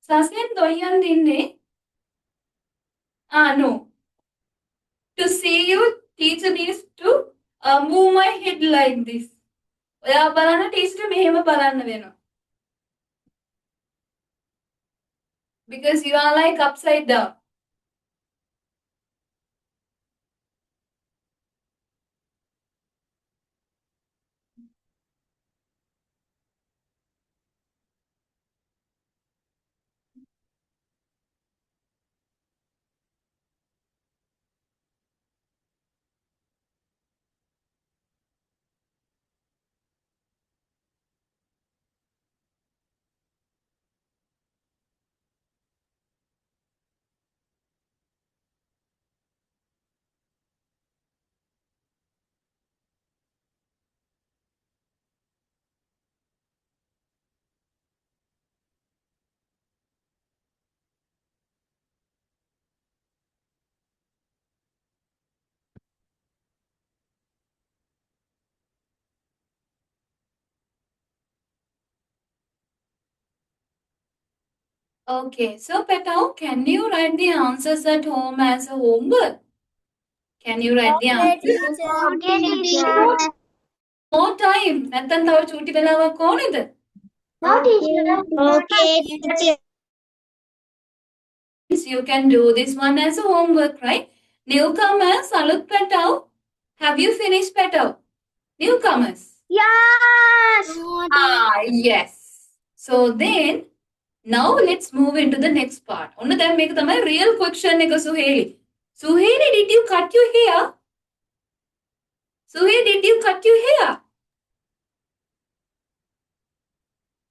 Sasen doyan dinne. No. To see you, teacher needs to move my head like this. ඔයා බලන්න teacher මෙහෙම බලන්න වෙනවා. Because you are like upside down. Okay, so Petao, can you write the answers at home as a homework? Can you write the answers? Okay, teacher. More time. නැත්තම් තව චූටි වෙලාවක් ඕනේද? No, teacher. Okay, teacher. You can do this one as a homework, right? Newcomers, Alut Petao. Have you finished Petao? Newcomers. Yes. Yes. So then, now let's move into the next part. ඔන්න දැන් මේක තමයි real question එක සුහේලි. Suheli, did you cut your hair? Suheli, did you cut your hair?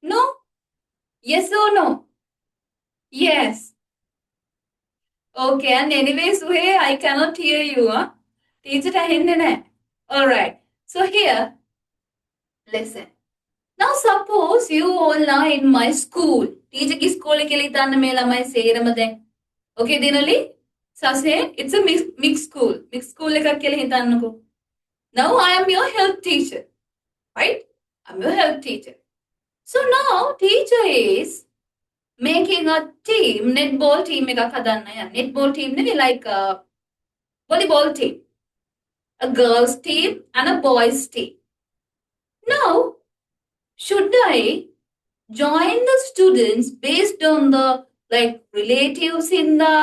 No? Yes or no? Yes. Okay, and anyway, Suheli, I cannot hear you. Teacher ඇහෙන්නේ නැහැ. Alright. So here, listen. Now suppose you all are in my school. Teacher ki school එකේ ඉතන්න මේ ළමයි සේරම දැන්. Okay, Dinali? Sase, it's a mixed school. Mixed school එකක් කියලා හිතන්නකෝ. Now I am your health teacher. Right? I'm your health teacher. So now teacher is making a team, netball team එකක් හදන්න යන. Netball team නෙවෙයි like a volleyball team. A girls team and a boys team. Now, should I join the students based on the like relatives in the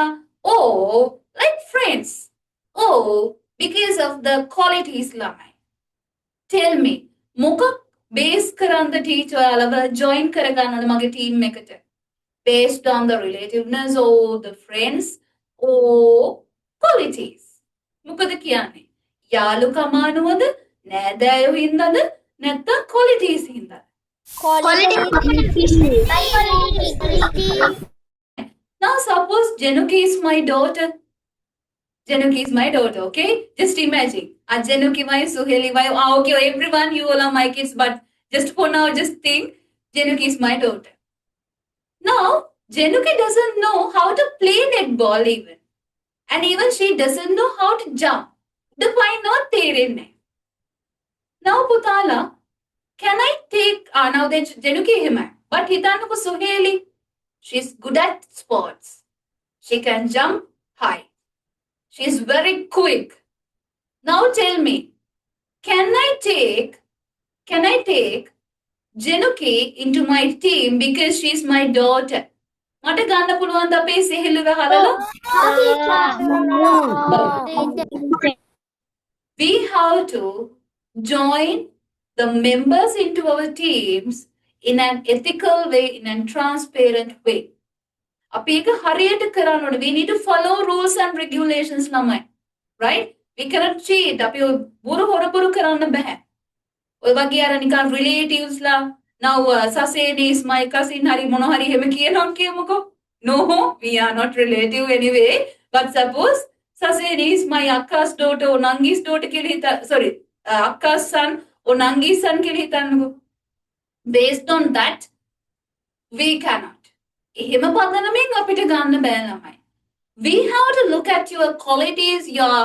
or like friends or because of the qualities lamai? Tell me, මොකක් base කරන්ද teacher ඔයාලව join කරගන්නද මගේ team එකට? Based on the relativeness or the friends or qualities. මොකද කියන්නේ? යාළුකම අනුවද නෑදෑයෝ හින්දාද නැත්නම් qualities හින්දාද? Now suppose Januki is my daughter. Januki is my daughter, okay? Just imagine. Januki my Suheli my okay, everyone you all are my kids, but just for now, just think Januki is my daughter. Now, Januki doesn't know how to play netball even. And even she doesn't know how to jump. The point not there. Now, Putala, can I take now the Januki hima? But Hitanuko Suheli, she's good at sports. She can jump high. She's very quick. Now tell me, can I take Januki into my team because she's my daughter? මට ගන්න පුළුවන් ද අපේ සෙහෙලුව හලලා? We have to join the members into our teams in an ethical way, in a transparent way. අපි ඒක හරියට කරන්න ඕනේ. We need to follow rules and regulations ළමයි. Right? We cannot cheat. අපි බොරු හොරබොරු කරන්න බෑ. ඔය වගේ අර නිකන් relatives ලා now Saseni is my cousin hari මොන හරි එහෙම කියනවා කියමුකෝ. No, we are not relative anyway. But suppose Saseni is my akka's daughter or Nangi's daughter කියලා හිතා sorry akka's son or Nangi's son කියලා හිතන්නකෝ. Based on that, we cannot. එහෙම පදනමෙන් අපිට ගන්න බෑ ළමයි. We have to look at your qualities, your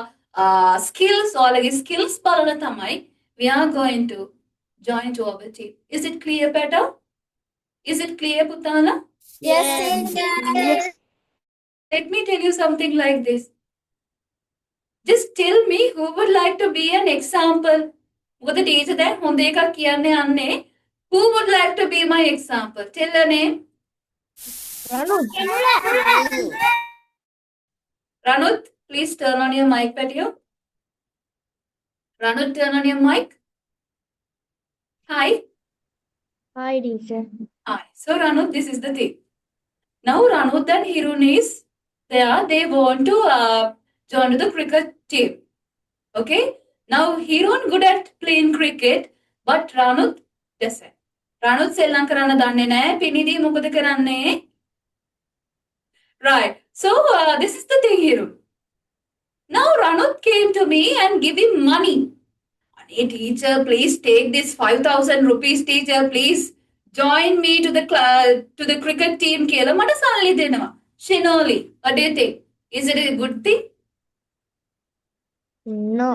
skills, ඔයාලගේ skills බලලා තමයි we are going to join to our team. Is it clear better? Is it clear පුතාලා? Yes, teacher. Let me tell you something like this. Just tell me who would like to be an example. මොකද teacher දැන් හොඳ එකක් කියන්න යන්නේ. Who would like to be my example? Tell a name. Ranut, please turn on your mic, Patio. Ranut, turn on your mic. Hi. Hi, teacher. Hi. So Ranut, this is the thing. Now Ranut and Hirun is there. They want to join the cricket team. Okay. Now Hirun good at playing cricket, but Ranut doesn't. Ranut සෙල්ලම් කරන්න දන්නේ නැහැ. පිනිදී මොකද කරන්නේ? Right. So this is the thing, Hirun. Now Ranut came to me and give him money. Hey teacher, please take this 5,000 rupees. Teacher, please join me to the cricket team. කියලා මට සල්ලි දෙනවා. Shinoli, what do you think? Is it a good thing? No,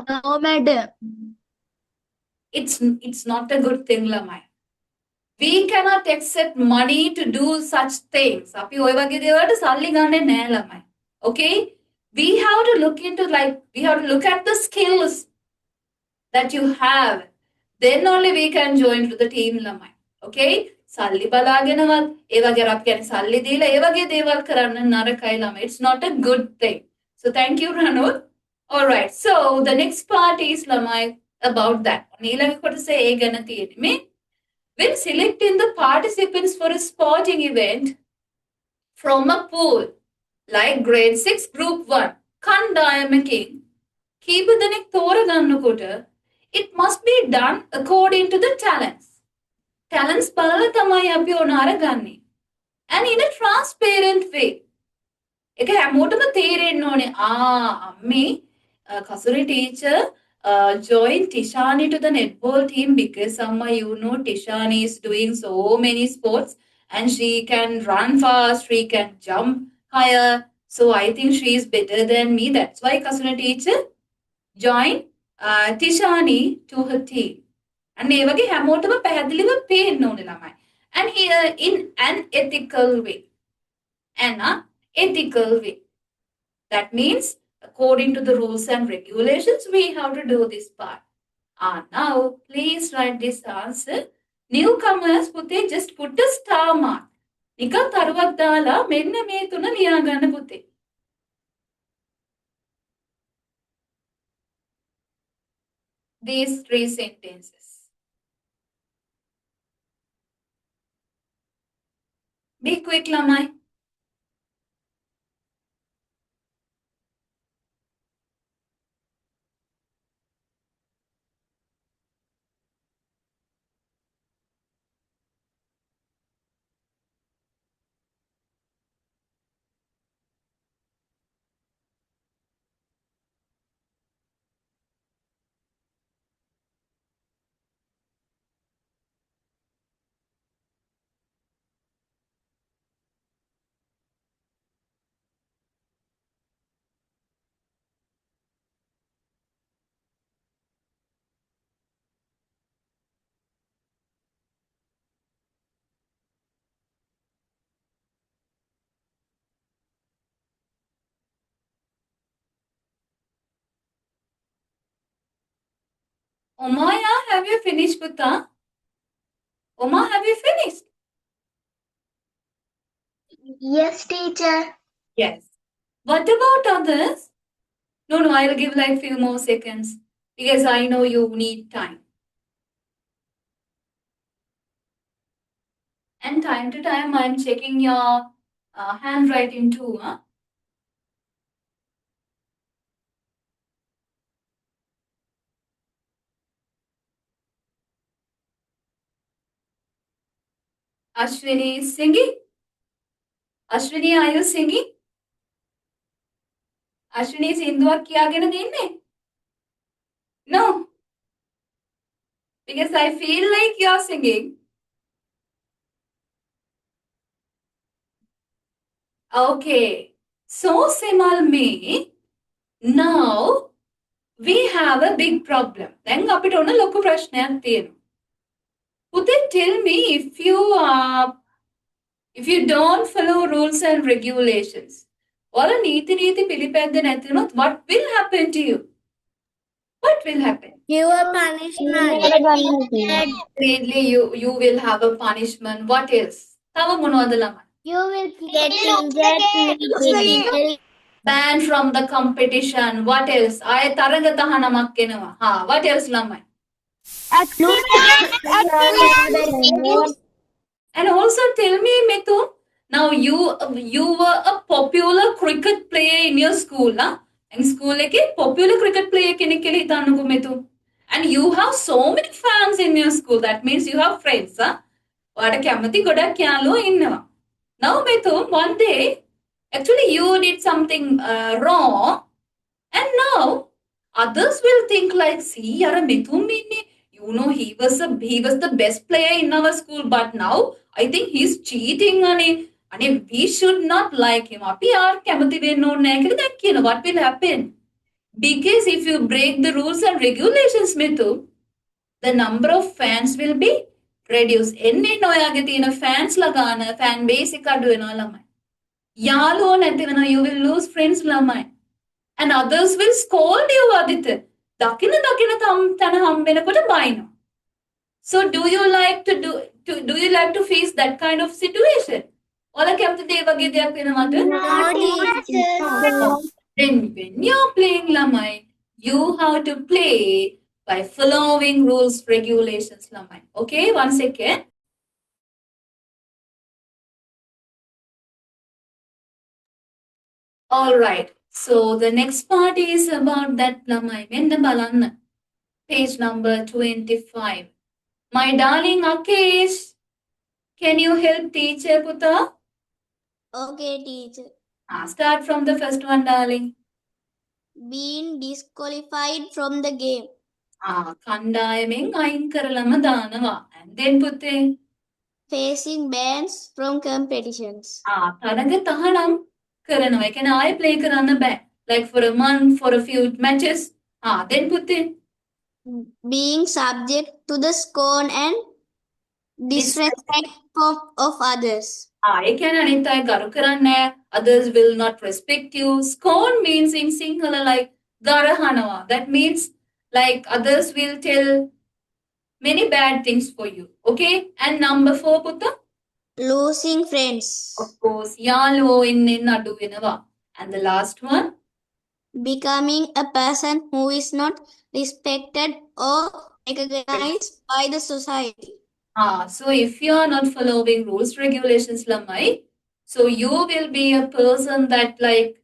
madam. It's not a good thing, Lamai. We cannot accept money to do such things. අපි ඔය වගේ දේවල්ට සල්ලි ගන්නෙ නෑ ළමයි. Okay? We have to look at the skills that you have. Then only we can join to the team ළමයි. Okay? සල්ලි බලාගෙනවත් ඒ වගේ අපි කියන්නේ සල්ලි දීලා ඒ වගේ දේවල් කරන්න නරකයි ළමයි. It's not a good thing. So thank you Ranut. All right. So the next part is ළමයි about that. ඊළඟ කොටසේ ඒ ගැන තියෙන්නේ when selecting the participants for a sporting event from a pool like grade 6 group 1 කණ්ඩායමකින් කීප දෙනෙක් තෝරගන්නකොට it must be done according to the talents. Talents බලලා තමයි අපි ඕන අරගන්නේ. And in a transparent way. ඒක හැමෝටම තේරෙන්න ඕනේ. අම්මේ කසුරි teacher join Tishani to the netball team because Amma, you know, Tishani is doing so many sports and she can run fast, she can jump higher. So I think she is better than me. That's why Kasuna teacher join Tishani to her team. And ඒ වගේ හැමෝටම පැහැදිලිව පේන්න ඕනේ ළමයි. And here in an ethical way. An ethical way. That means according to the rules and regulations, we have to do this part. Now, please write this answer. Newcomers, පුතේ just put a star mark. නිකන් තරුවක් දාලා මෙන්න මේ තුන ලියා ගන්න පුතේ. These 3 sentences. Be quick, ළමයි. Omaya, have you finished, Puta? Oma, have you finished? Yes, teacher. Yes. What about others? No, I'll give like few more seconds because I know you need time. And time to time, I'm checking your handwriting too. Huh? Ashwini is singing. Ashwini, are you singing? Ashwini is Hinduak කියාගෙන දෙන්නේ? No. Because I feel like you're singing. Okay. So, Simal me, now we have a big problem. Then අපිට ඔන්න ලොකු ප්‍රශ්නයක් තියෙනවා. Pute, tell me if you don't follow rules and regulations, or නීති පිළිපැද්ද නැති වුණොත් what will happen to you? What will happen? You are punishment. Definitely you will have a punishment. What else? තව මොනවද ළමයි? You will get injured. Banned from the competition. What else? ආයේ තරඟ තහනමක් එනවා. What else ළමයි? And also tell me, Mitu, now you were a popular cricket player in your school, huh? In school එකේ popular cricket player කෙනෙක් කියලා හිතන්නකෝ Mitu. And you have so many fans in your school. That means you have friends, huh? ඔයාට කැමති ගොඩක් යාළුවෝ ඉන්නවා. Now Mitu, one day actually you did something wrong, and now others will think like, see, yara Mithun inni, you know, he was the best player in our school, but now I think he's cheating and we should not like him. Api yaar kamathi wenna onne naha kiyala දැන් කියන what will happen? Because if you break the rules and regulations, Mithu, the number of fans will be reduced. එන්නේ ඔයාගේ තියෙන fans ලගාන fan base එක අඩු වෙනවා ළමයි. යාළුවෝ නැති වෙනවා, you will lose friends ළමයි. And others will scold you, Aditya. දකින තැන හම්බෙනකොට බයිනවා. So do you like to face that kind of situation? ඔයාලා කැමතිද ඒ වගේ දෙයක් වෙනවද? Then when you're playing ළමයි, you have to play by following rules, regulations ළමයි. Okay, one second. All right. So the next part is about that ළමයි. මෙන්න බලන්න. Page number 25. My darling Akesh, can you help teacher Puta? Okay, teacher. Start from the first one, darling. Being disqualified from the game. කණ්ඩායමෙන් අයින් කරලම දානවා. And then පුතේ. Facing bans from competitions. තරඟ තහනම් කරනවා. ඒ කියන්නේ ආයෙ play කරන්න බෑ. Like for a month, for a few matches. Then පුතේ. Being subject to the scorn and disrespect of others. ඒ කියන්නේ අනිත් අය ගරු කරන්නේ නැහැ. Others will not respect you. Scorn means in Sinhala like ගරහනවා. That means like others will tell many bad things for you. Okay? And number 4, Putta? Losing friends. Of course. යාළුවෝ එන්නෙන් අඩු වෙනවා. And the last one? Becoming a person who is not respected or recognized by the society. So if you are not following rules, regulations, lamai, so you will be a person that like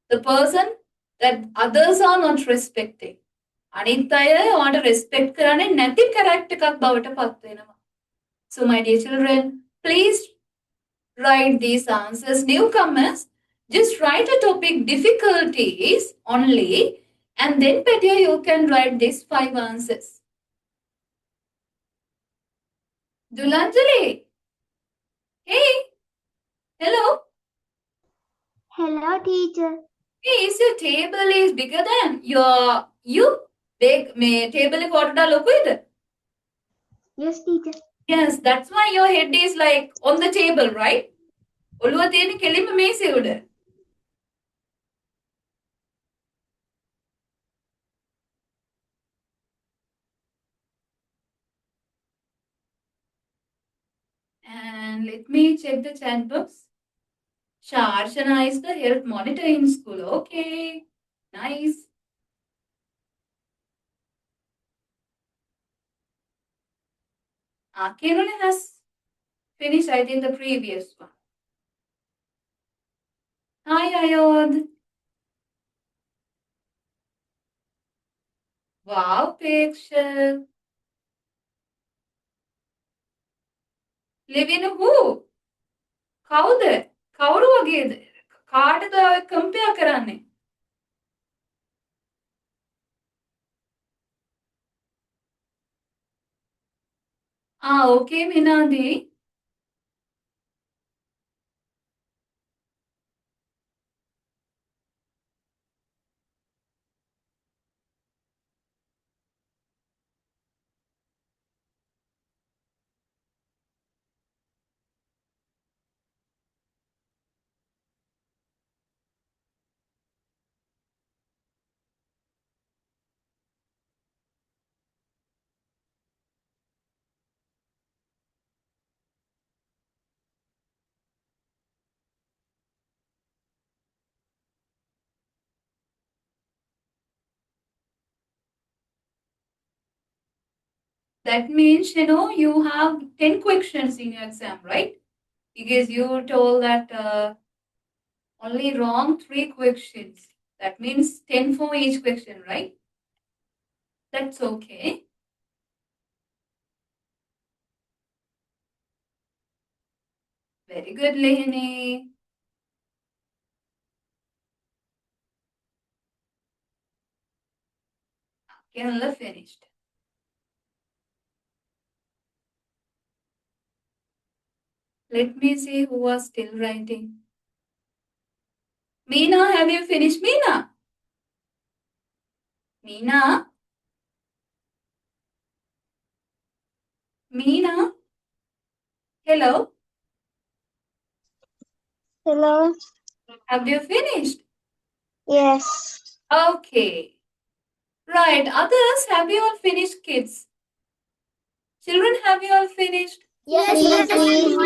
the person that others are not respecting. අනිත් අය ඔයාට respect කරන්නේ නැති character එකක් බවට පත් වෙනවා. So my dear children, please write these answers. Newcomers, just write a topic difficulties only, and then Petya you can write these 5 answers. Dulanjali, hey, hello. Hello, teacher. Hey, is your table is bigger than you? Big table is වඩා ලොකුයිද? Yes, teacher. Yes, that's why your head is like on the table, right? ඔළුව තියෙන කෙලින්ම මේසෙ උඩ. And let me check the chat box. Sharshana is the health monitor in school. Okay, nice. Kiruna has finished, I think, the previous one. Hi, Ayod. Wow, picture. Live in who? කවුද? කවුරු වගේද? කාටද compare කරන්නේ? Okay, Minadi. That means, you have 10 questions in your exam, right? Because you told that only wrong 3 questions. That means 10 for each question, right? That's okay. Very good, Lehini. Kerala finished. Let me see who was still writing. Meena, have you finished? Meena? Meena? Meena? Hello? Hello. Have you finished? Yes. Okay. Right. Others, have you all finished, kids? Children, have you all finished? Yes, Yes, teacher.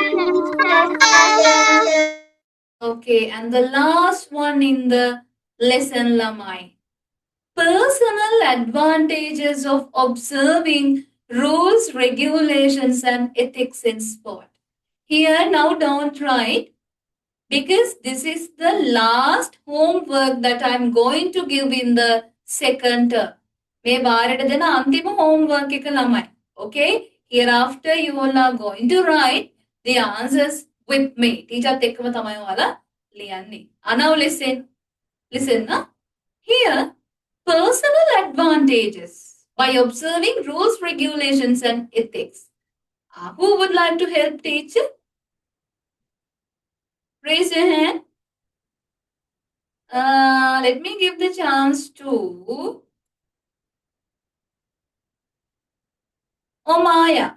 Okay. And the last one in the lesson, Lamai. Personal advantages of observing rules, regulations, and ethics in sport. Here, now don't write because this is the last homework that I'm going to give in the second term. මේ වාරයට දෙන අන්තිම homework එක ළමයි. Okay? Hereafter you all are going to write the answers with me. Teacher එක්කම තමයි ඔයාලා ලියන්නේ. Now listen. Listen, na? Here, personal advantages by observing rules, regulations, and ethics. Who would like to help teacher? Raise your hand. Let me give the chance to Omaya.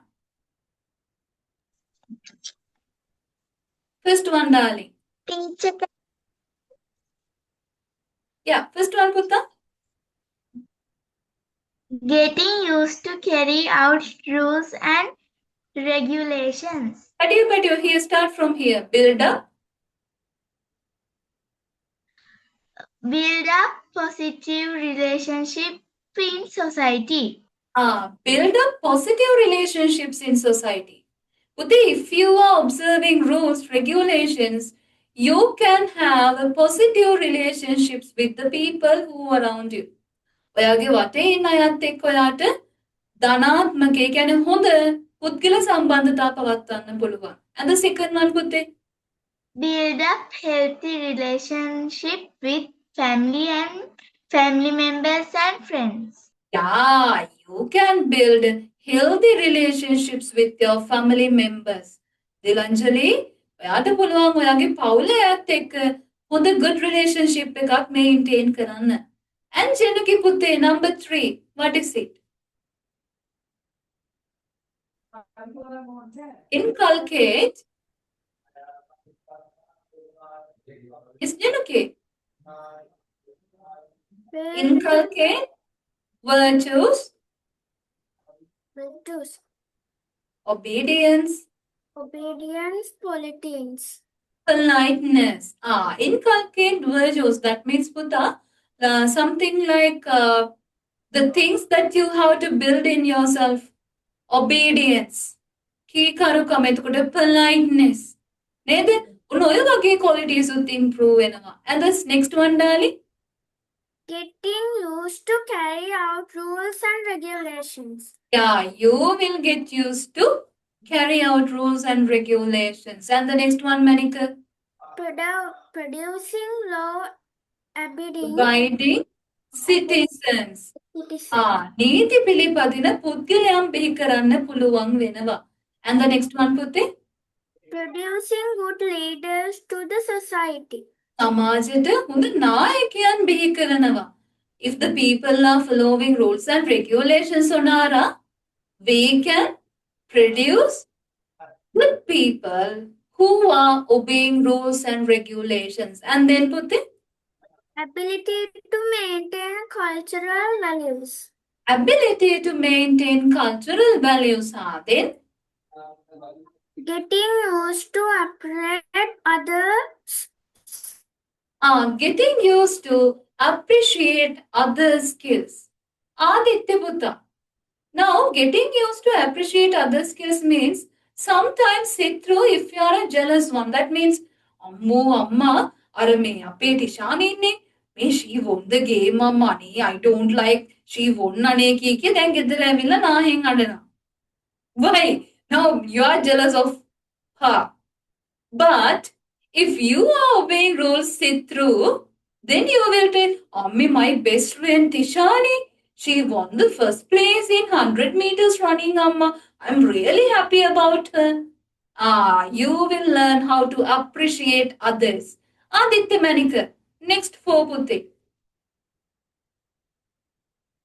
First one, darling. Teacher, Yeah, first one, Putta. getting used to carry out rules and regulations. But you here start from here. Build up. Build up positive relationship in society. Build up positive relationships in society. Putti, if you are observing rules, regulations, you can have a positive relationships with the people who are around you. ඔයාගේ වටේ ඉන්න අයත් එක්ක ඔයාට ධනාත්මක ඒ කියන්නේ හොඳ පුද්ගල සම්බන්ධතා පවත්වන්න පුළුවන්. And the second one, පුතේ? Build up healthy relationship with family members and friends. Yeah, you can build healthy relationships with your family members. Dilanjali, ඔයාට පුළුවන් ඔයාගේ පවුලේ අයත් එක්ක හොඳ good relationship එකක් maintain කරන්න. And Januki පුතේ, number 3, what is it? Inculcate. Is Januki? Inculcate virtues, obedience, politeness. politeness. Inculcate virtues. That means, Putta, something like the things that you have to build in yourself. Obedience. කීකරුකම එතකොට politeness. නේද? ඔන්න ඔය වගේ qualities උත් improve වෙනවා. And this next one, darling? Getting used to carry out rules and regulations. Yeah, you will get used to carry out rules and regulations. And the next one, Manika? Producing law-abiding Guiding citizens. citizens. නීති පිළිපදින පුද්ගලයන් බිහි කරන්න පුළුවන් වෙනවා. And the next one, පුතේ? Producing good leaders to the society. සමාජයට හොඳ නායකයන් බිහි කරනවා. If the people are following rules and regulations, Sonara, we can produce good people who are obeying rules and regulations. And then, Puti? Ability to maintain cultural values. Ability to maintain cultural values. Then? Getting used to appreciate others. Getting used to appreciate other skills. Aditya Buddha. Now, getting used to appreciate other skills means sometimes sit through if you are a jealous one. That means, Ammo, Amma, Arame, Ape Tishani, me, she won the game of money. I don't like she won Nane Kiki, then get the Revilla na hang adana. Why? Now you are jealous of her. But if you are obeying rules sit through, then you will tell, Ammi, my best friend Tishani, she won the first place in 100 meters running, Amma. I'm really happy about her. You will learn how to appreciate others. Aditya Manikar. Next four Putte.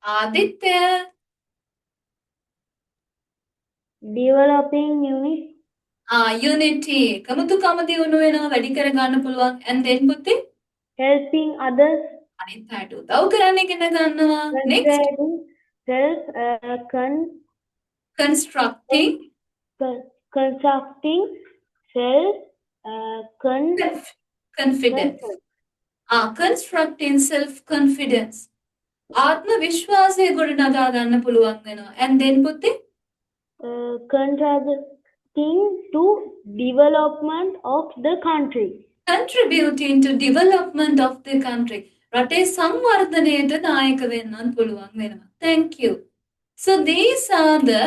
Aditya. Developing unit, Unity. Kamutu kamati unuena වැඩි කරගන්න පුළුවන්. And then Putte. helping others, අනිත් අයට උදව් කරන්න ඉගෙන ගන්නවා. Next. Constructing constructing self confidence. Constructing self-confidence. ආත්ම විශ්වාසය ගොඩනගා ගන්න පුළුවන් වෙනවා. And then පුතේ contributing to development of the country. Contributing to development of the country. රටේ සංවර්ධනයට දායක වෙන්නත් පුළුවන් වෙනවා. Thank you. So these are the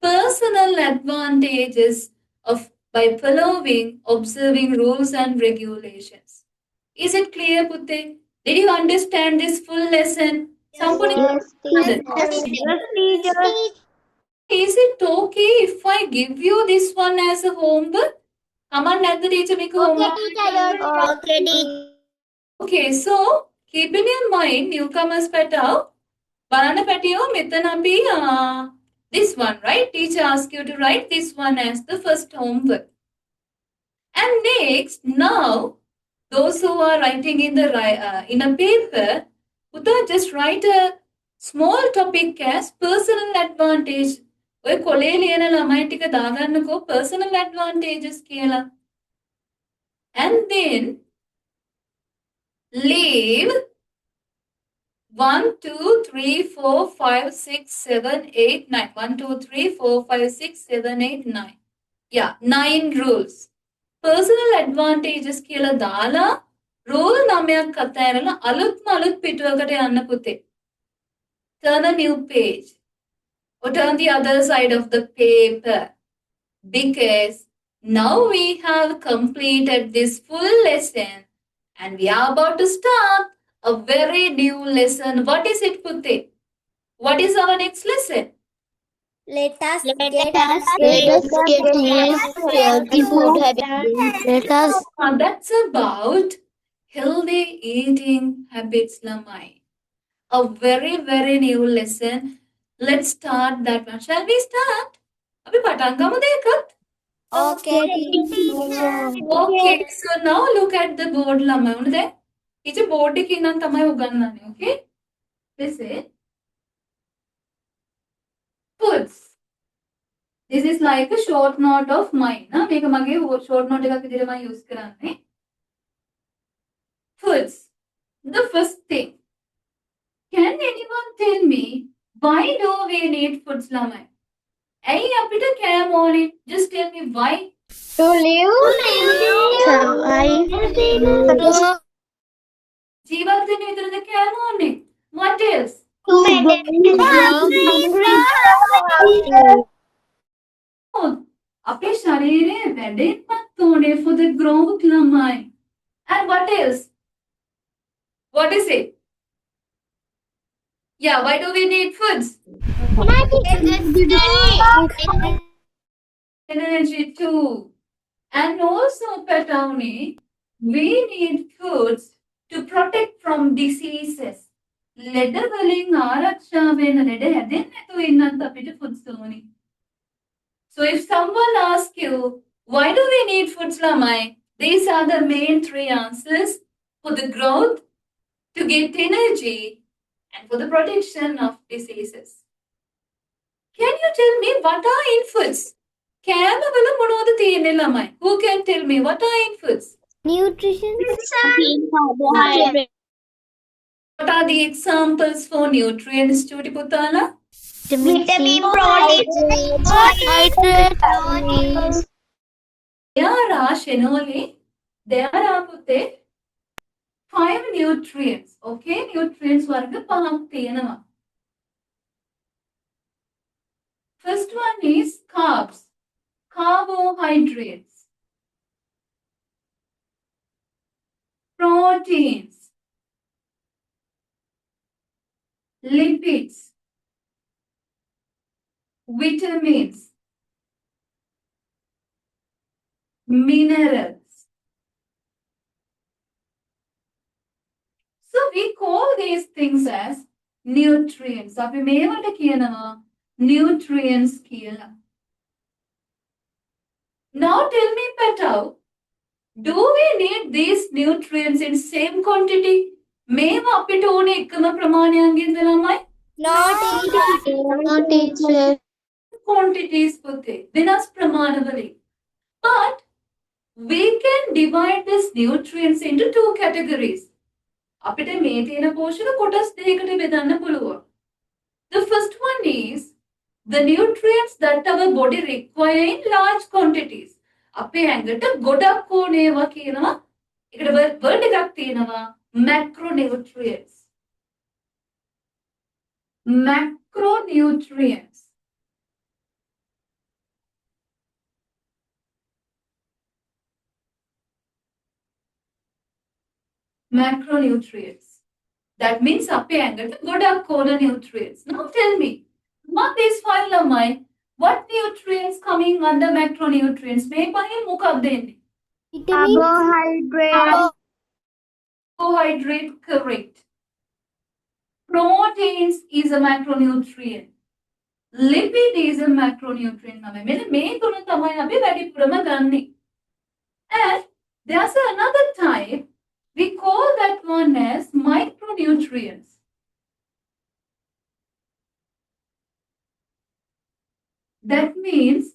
personal advantages of by following, observing rules and regulations. Is it clear, Putte? Did you understand this full lesson? Somebody Is it okay if I give you this one as a homework? Come on, let the teacher make a homework. Okay, teacher. Okay, so keep in your mind, newcomers petao, banana petio, metanapi, this one, right? Teacher asked you to write this one as the first homework. And next, now, those who are writing in a paper, Uta just write a small topic as personal advantage. ඔය කොලේ ලියන ළමයි ටික දාගන්නකෝ personal advantages කියලා. And then leave 1, 2, 3, 4, 5, 6, 7, 8, 9. 1, 2, 3, 4, 5, 6, 7, 8, 9. Yeah, 9 rules. Personal advantages කියලා දාලා rule 9ක් අතහැරලා අලුත් පිටුවකට යන්න පුතේ. Turn a new page. Or turn the other side of the paper. Because now we have completed this full lesson and we are about to start a very new lesson. What is it, Putte? What is our next lesson? Let us get healthy food habits. That's about healthy eating habits, Lamai. A very, very new lesson. Let's start that one. Shall we start? Abhi patan gamude ekat? Okay, Okay, so now look at the board lamai. Unde? Teacher board ki nan tamai ugannane, okay? Listen. Foods. This is like a short note of mine. Na meka mage short note ekak vidira ma use karanne. Foods. The first thing. Can anyone tell me why do we need foods, lamai? Hey, apita kaya morning. Just tell me why. To survive. ජීවත් වෙන්න විතරද කෑම ඕනේ? What else? අපේ ශරීරය වැඩෙන්නත් ඕනේ for the growth, ළමයි. And what else? What is it? Yeah, why do we need foods? Energy too. And also, Petauni, we need foods to protect from diseases. ලෙඩ වලින් ආරක්ෂා වෙන ලෙඩ හැදෙන්නේ නැතුව ඉන්නත් අපිට foods ඕනේ. So if someone asks you, why do we need foods, lamai? These are the main 3 answers for the growth, to get energy, and for the protection of diseases. Can you tell me what are in foods? කෑම වල මොනවද තියෙන්නේ ළමයි? Who can tell me what are in foods? Nutrition. What are the examples for nutrients, Chuti Putala? Vitamin, protein, carbohydrates. There are Shenoli. There are පුතේ 5 nutrients. Okay, nutrients වර්ග පහක් තියෙනවා. First one is carbs, carbohydrates, proteins, lipids, vitamins, minerals. So we call these things as nutrients. අපි මේවට කියනවා nutrients කියලා. Now tell me, Petau, do we need these nutrients in same quantity? මේවා අපිට ඕනේ එකම ප්‍රමාණයන්ගෙන් ළමයි? No, teacher. Quantities පුතේ වෙනස් ප්‍රමාණවලින්. But we can divide these nutrients into two categories. අපිට මේ තියෙන පෝෂක කොටස් දෙකකට බෙදන්න පුළුවන්. The first one is the nutrients that our body require in large quantities. අපේ ඇඟට ගොඩක් ඕනේවා කියනවා. ඒකට word එකක් තියෙනවා macronutrients. Macronutrients. Macronutrients. That means අපේ ඇඟට ගොඩක් ඕන nutrients. Now tell me, among these five ළමයි, what nutrients coming under macronutrients? මේ පහෙන් මොකක්ද එන්නේ? Carbohydrate, correct. Proteins is a macronutrient. Lipid is a macronutrient. මෙන්න මේ තුන තමයි අපි වැඩිපුරම ගන්නෙ. And there's another type. We call that one as micronutrients. That means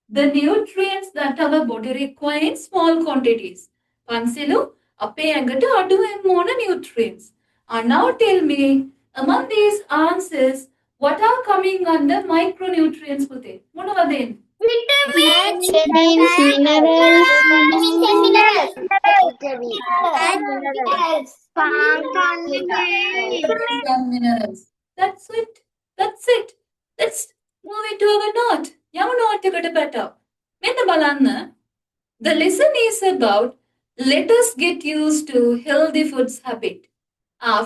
the nutrients that our body requires in small quantities. Pansilu, අපේ ඇඟට අඩුවෙන් ඕන nutrients. And now tell me, among these answers, what are coming under micronutrients පුතේ? මොනවද එන්නේ? Vitamins, minerals, And minerals. That's it. That's it. Let's move it to our note. යමු note එකට better. මෙන්න බලන්න. The lesson is about let us get used to healthy foods habit.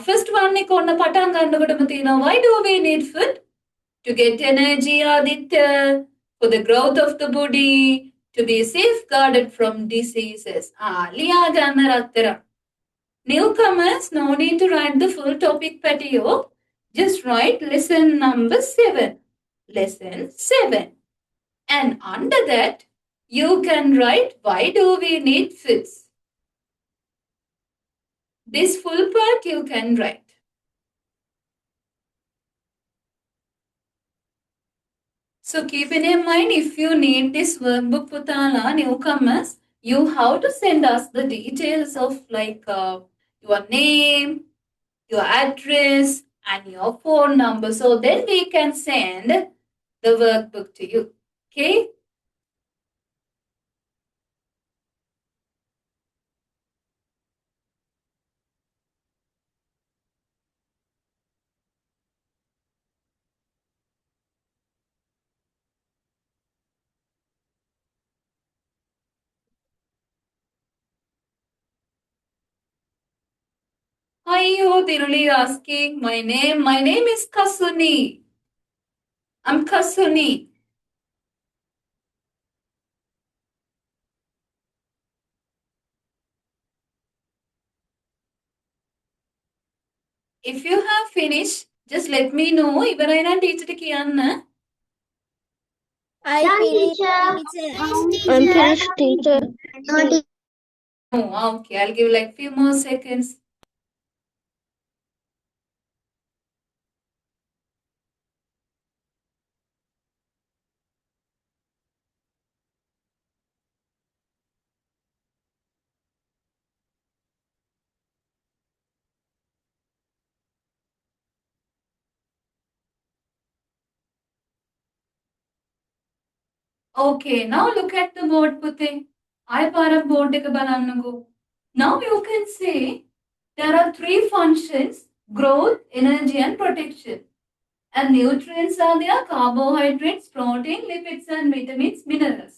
First one එක ඔන්න පටන් ගන්නකොටම තියෙනවා why do we need food? To get energy, Aditya, for the growth of the body, to be safeguarded from diseases. ලියා ගන්න රත්තර. Newcomers, no need to write the full topic patio. Just write lesson number 7. Lesson 7. And under that, you can write why do we need foods. This full part you can write. So keeping in mind, if you need this workbook, Putala, newcomers, you have to send us the details of your name, your address, and your phone number. So then we can send the workbook to you. Okay? Hi, you Tiruli asking my name. My name is Kasuni. I'm Kasuni. If you have finished, just let me know. ඉවරයි නම් teacher ට කියන්න. I'm finished, teacher. Oh, okay. I'll give like few more seconds. Okay, now look at the board, Putte. I para board එක බලන්නකෝ. Now you can say there are three functions: growth, energy, and protection. And nutrients are there: carbohydrates, protein, lipids, and vitamins, minerals.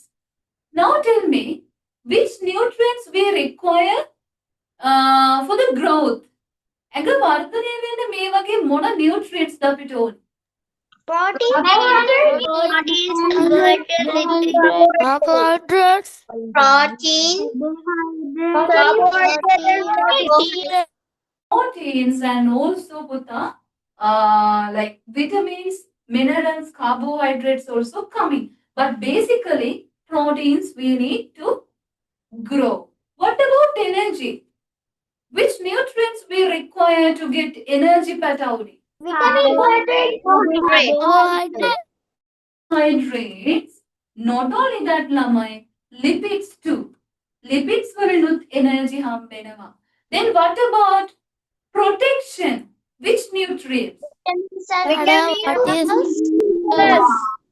Now tell me, which nutrients we require for the growth? ඇඟ වර්ධනය වෙන්න මේ වගේ මොන nutrients ද අපිට ඕන? Carbohydrates. Proteins and also Puta, like vitamins, minerals, carbohydrates also coming. But basically, proteins we need to grow. What about energy? Which nutrients we require to get energy, Pataudi? Carbohydrates. Not only that, Lamai, lipids too. Lipids will energy hambenava. Then what about protection? Which nutrients?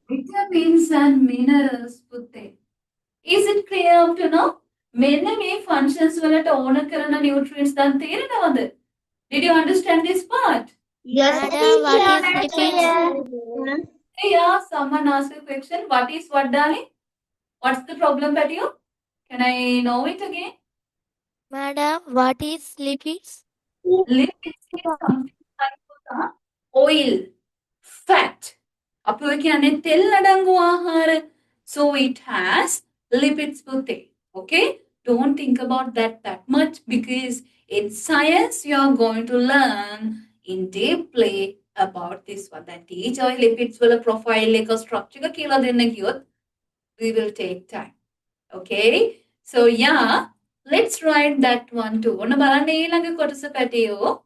Vitamins and minerals, Putte. Is it clear up to now? මෙන්න මේ functions වලට ඕන කරන nutrients දැන් තේරෙනවද? Did you understand this part? Yes, teacher. Yeah, someone asked a question. What is what, darling? What's the problem, Patio? Can I know it again? Madam, what is lipids? Lipids is something like oil, fat. අපෝ කියන්නේ තෙල් අඩංගු ආහාර. So it has lipids, Putte. Okay? Don't think about that much, because in science you are going to learn in deeply about this one. That each oil lipids will profile like a structure කියලා දෙන්න ගියොත් we will take time. Okay? So yeah, let's write that one too. ඔන්න බලන්න ඊළඟ කොටස පැටියෝ.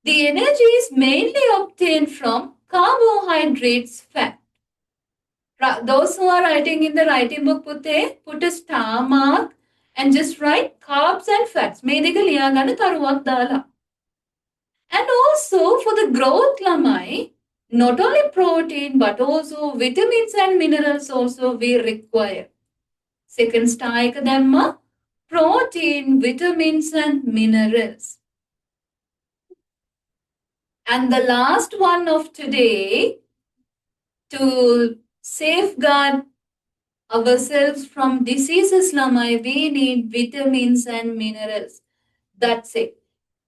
The energy is mainly obtained from carbohydrates, fat. Those who are writing in the writing book, put a star mark and just write carbs and fats. And also for the growth, Lamai, not only protein but also vitamins and minerals also we require. Second star ekadamma, protein, vitamins and minerals. And the last one of today, to safeguard ourselves from diseases, Lamai, we need vitamins and minerals. That's it.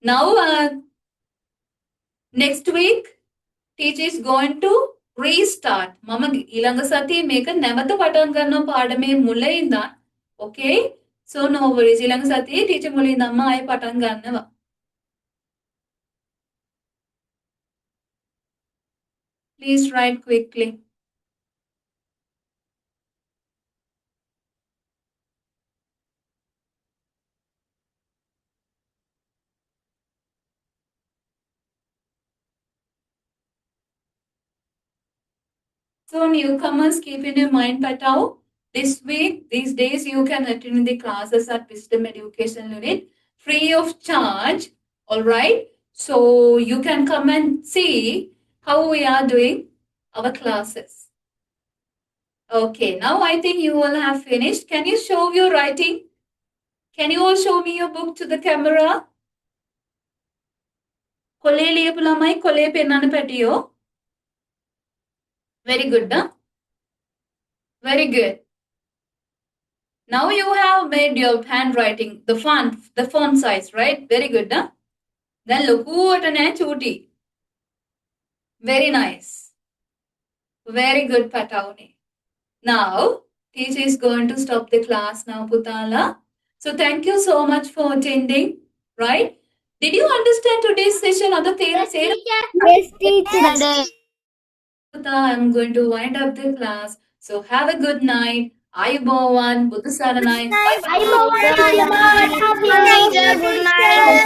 Now, next week, teacher is going to restart. Mama ilanga sati meka නැවත පටන් ගන්නවා පාඩමේ මුල ඉඳන්. Okay? So no worries. ilanga sati teacher මුල ඉඳන්ම ආයෙ පටන් ගන්නවා. Please write quickly. So newcomers, keep in your mind, Patao, this week, these days, you can attend the classes at Wisdom Education Unit free of charge. All right. So you can come and see how we are doing our classes. Okay. Now I think you all have finished. Can you show your writing? Can you all show me your book to the camera? කොලේ ලියපු ළමයි කොලේ පෙන්නන්න පැටියෝ. Very good, huh? Very good. Now you have made your handwriting, the font size, right? Very good, huh? Then ලොකුවට නෑ චූටි. Very nice. Very good, Patauni. Now, teacher is going to stop the class now, Putala. So thank you so much for attending, right? Did you understand today's session? Yes, teacher. I'm going to wind up the class. So have a good night. Ayubowan, Buddha Saranai. Good night.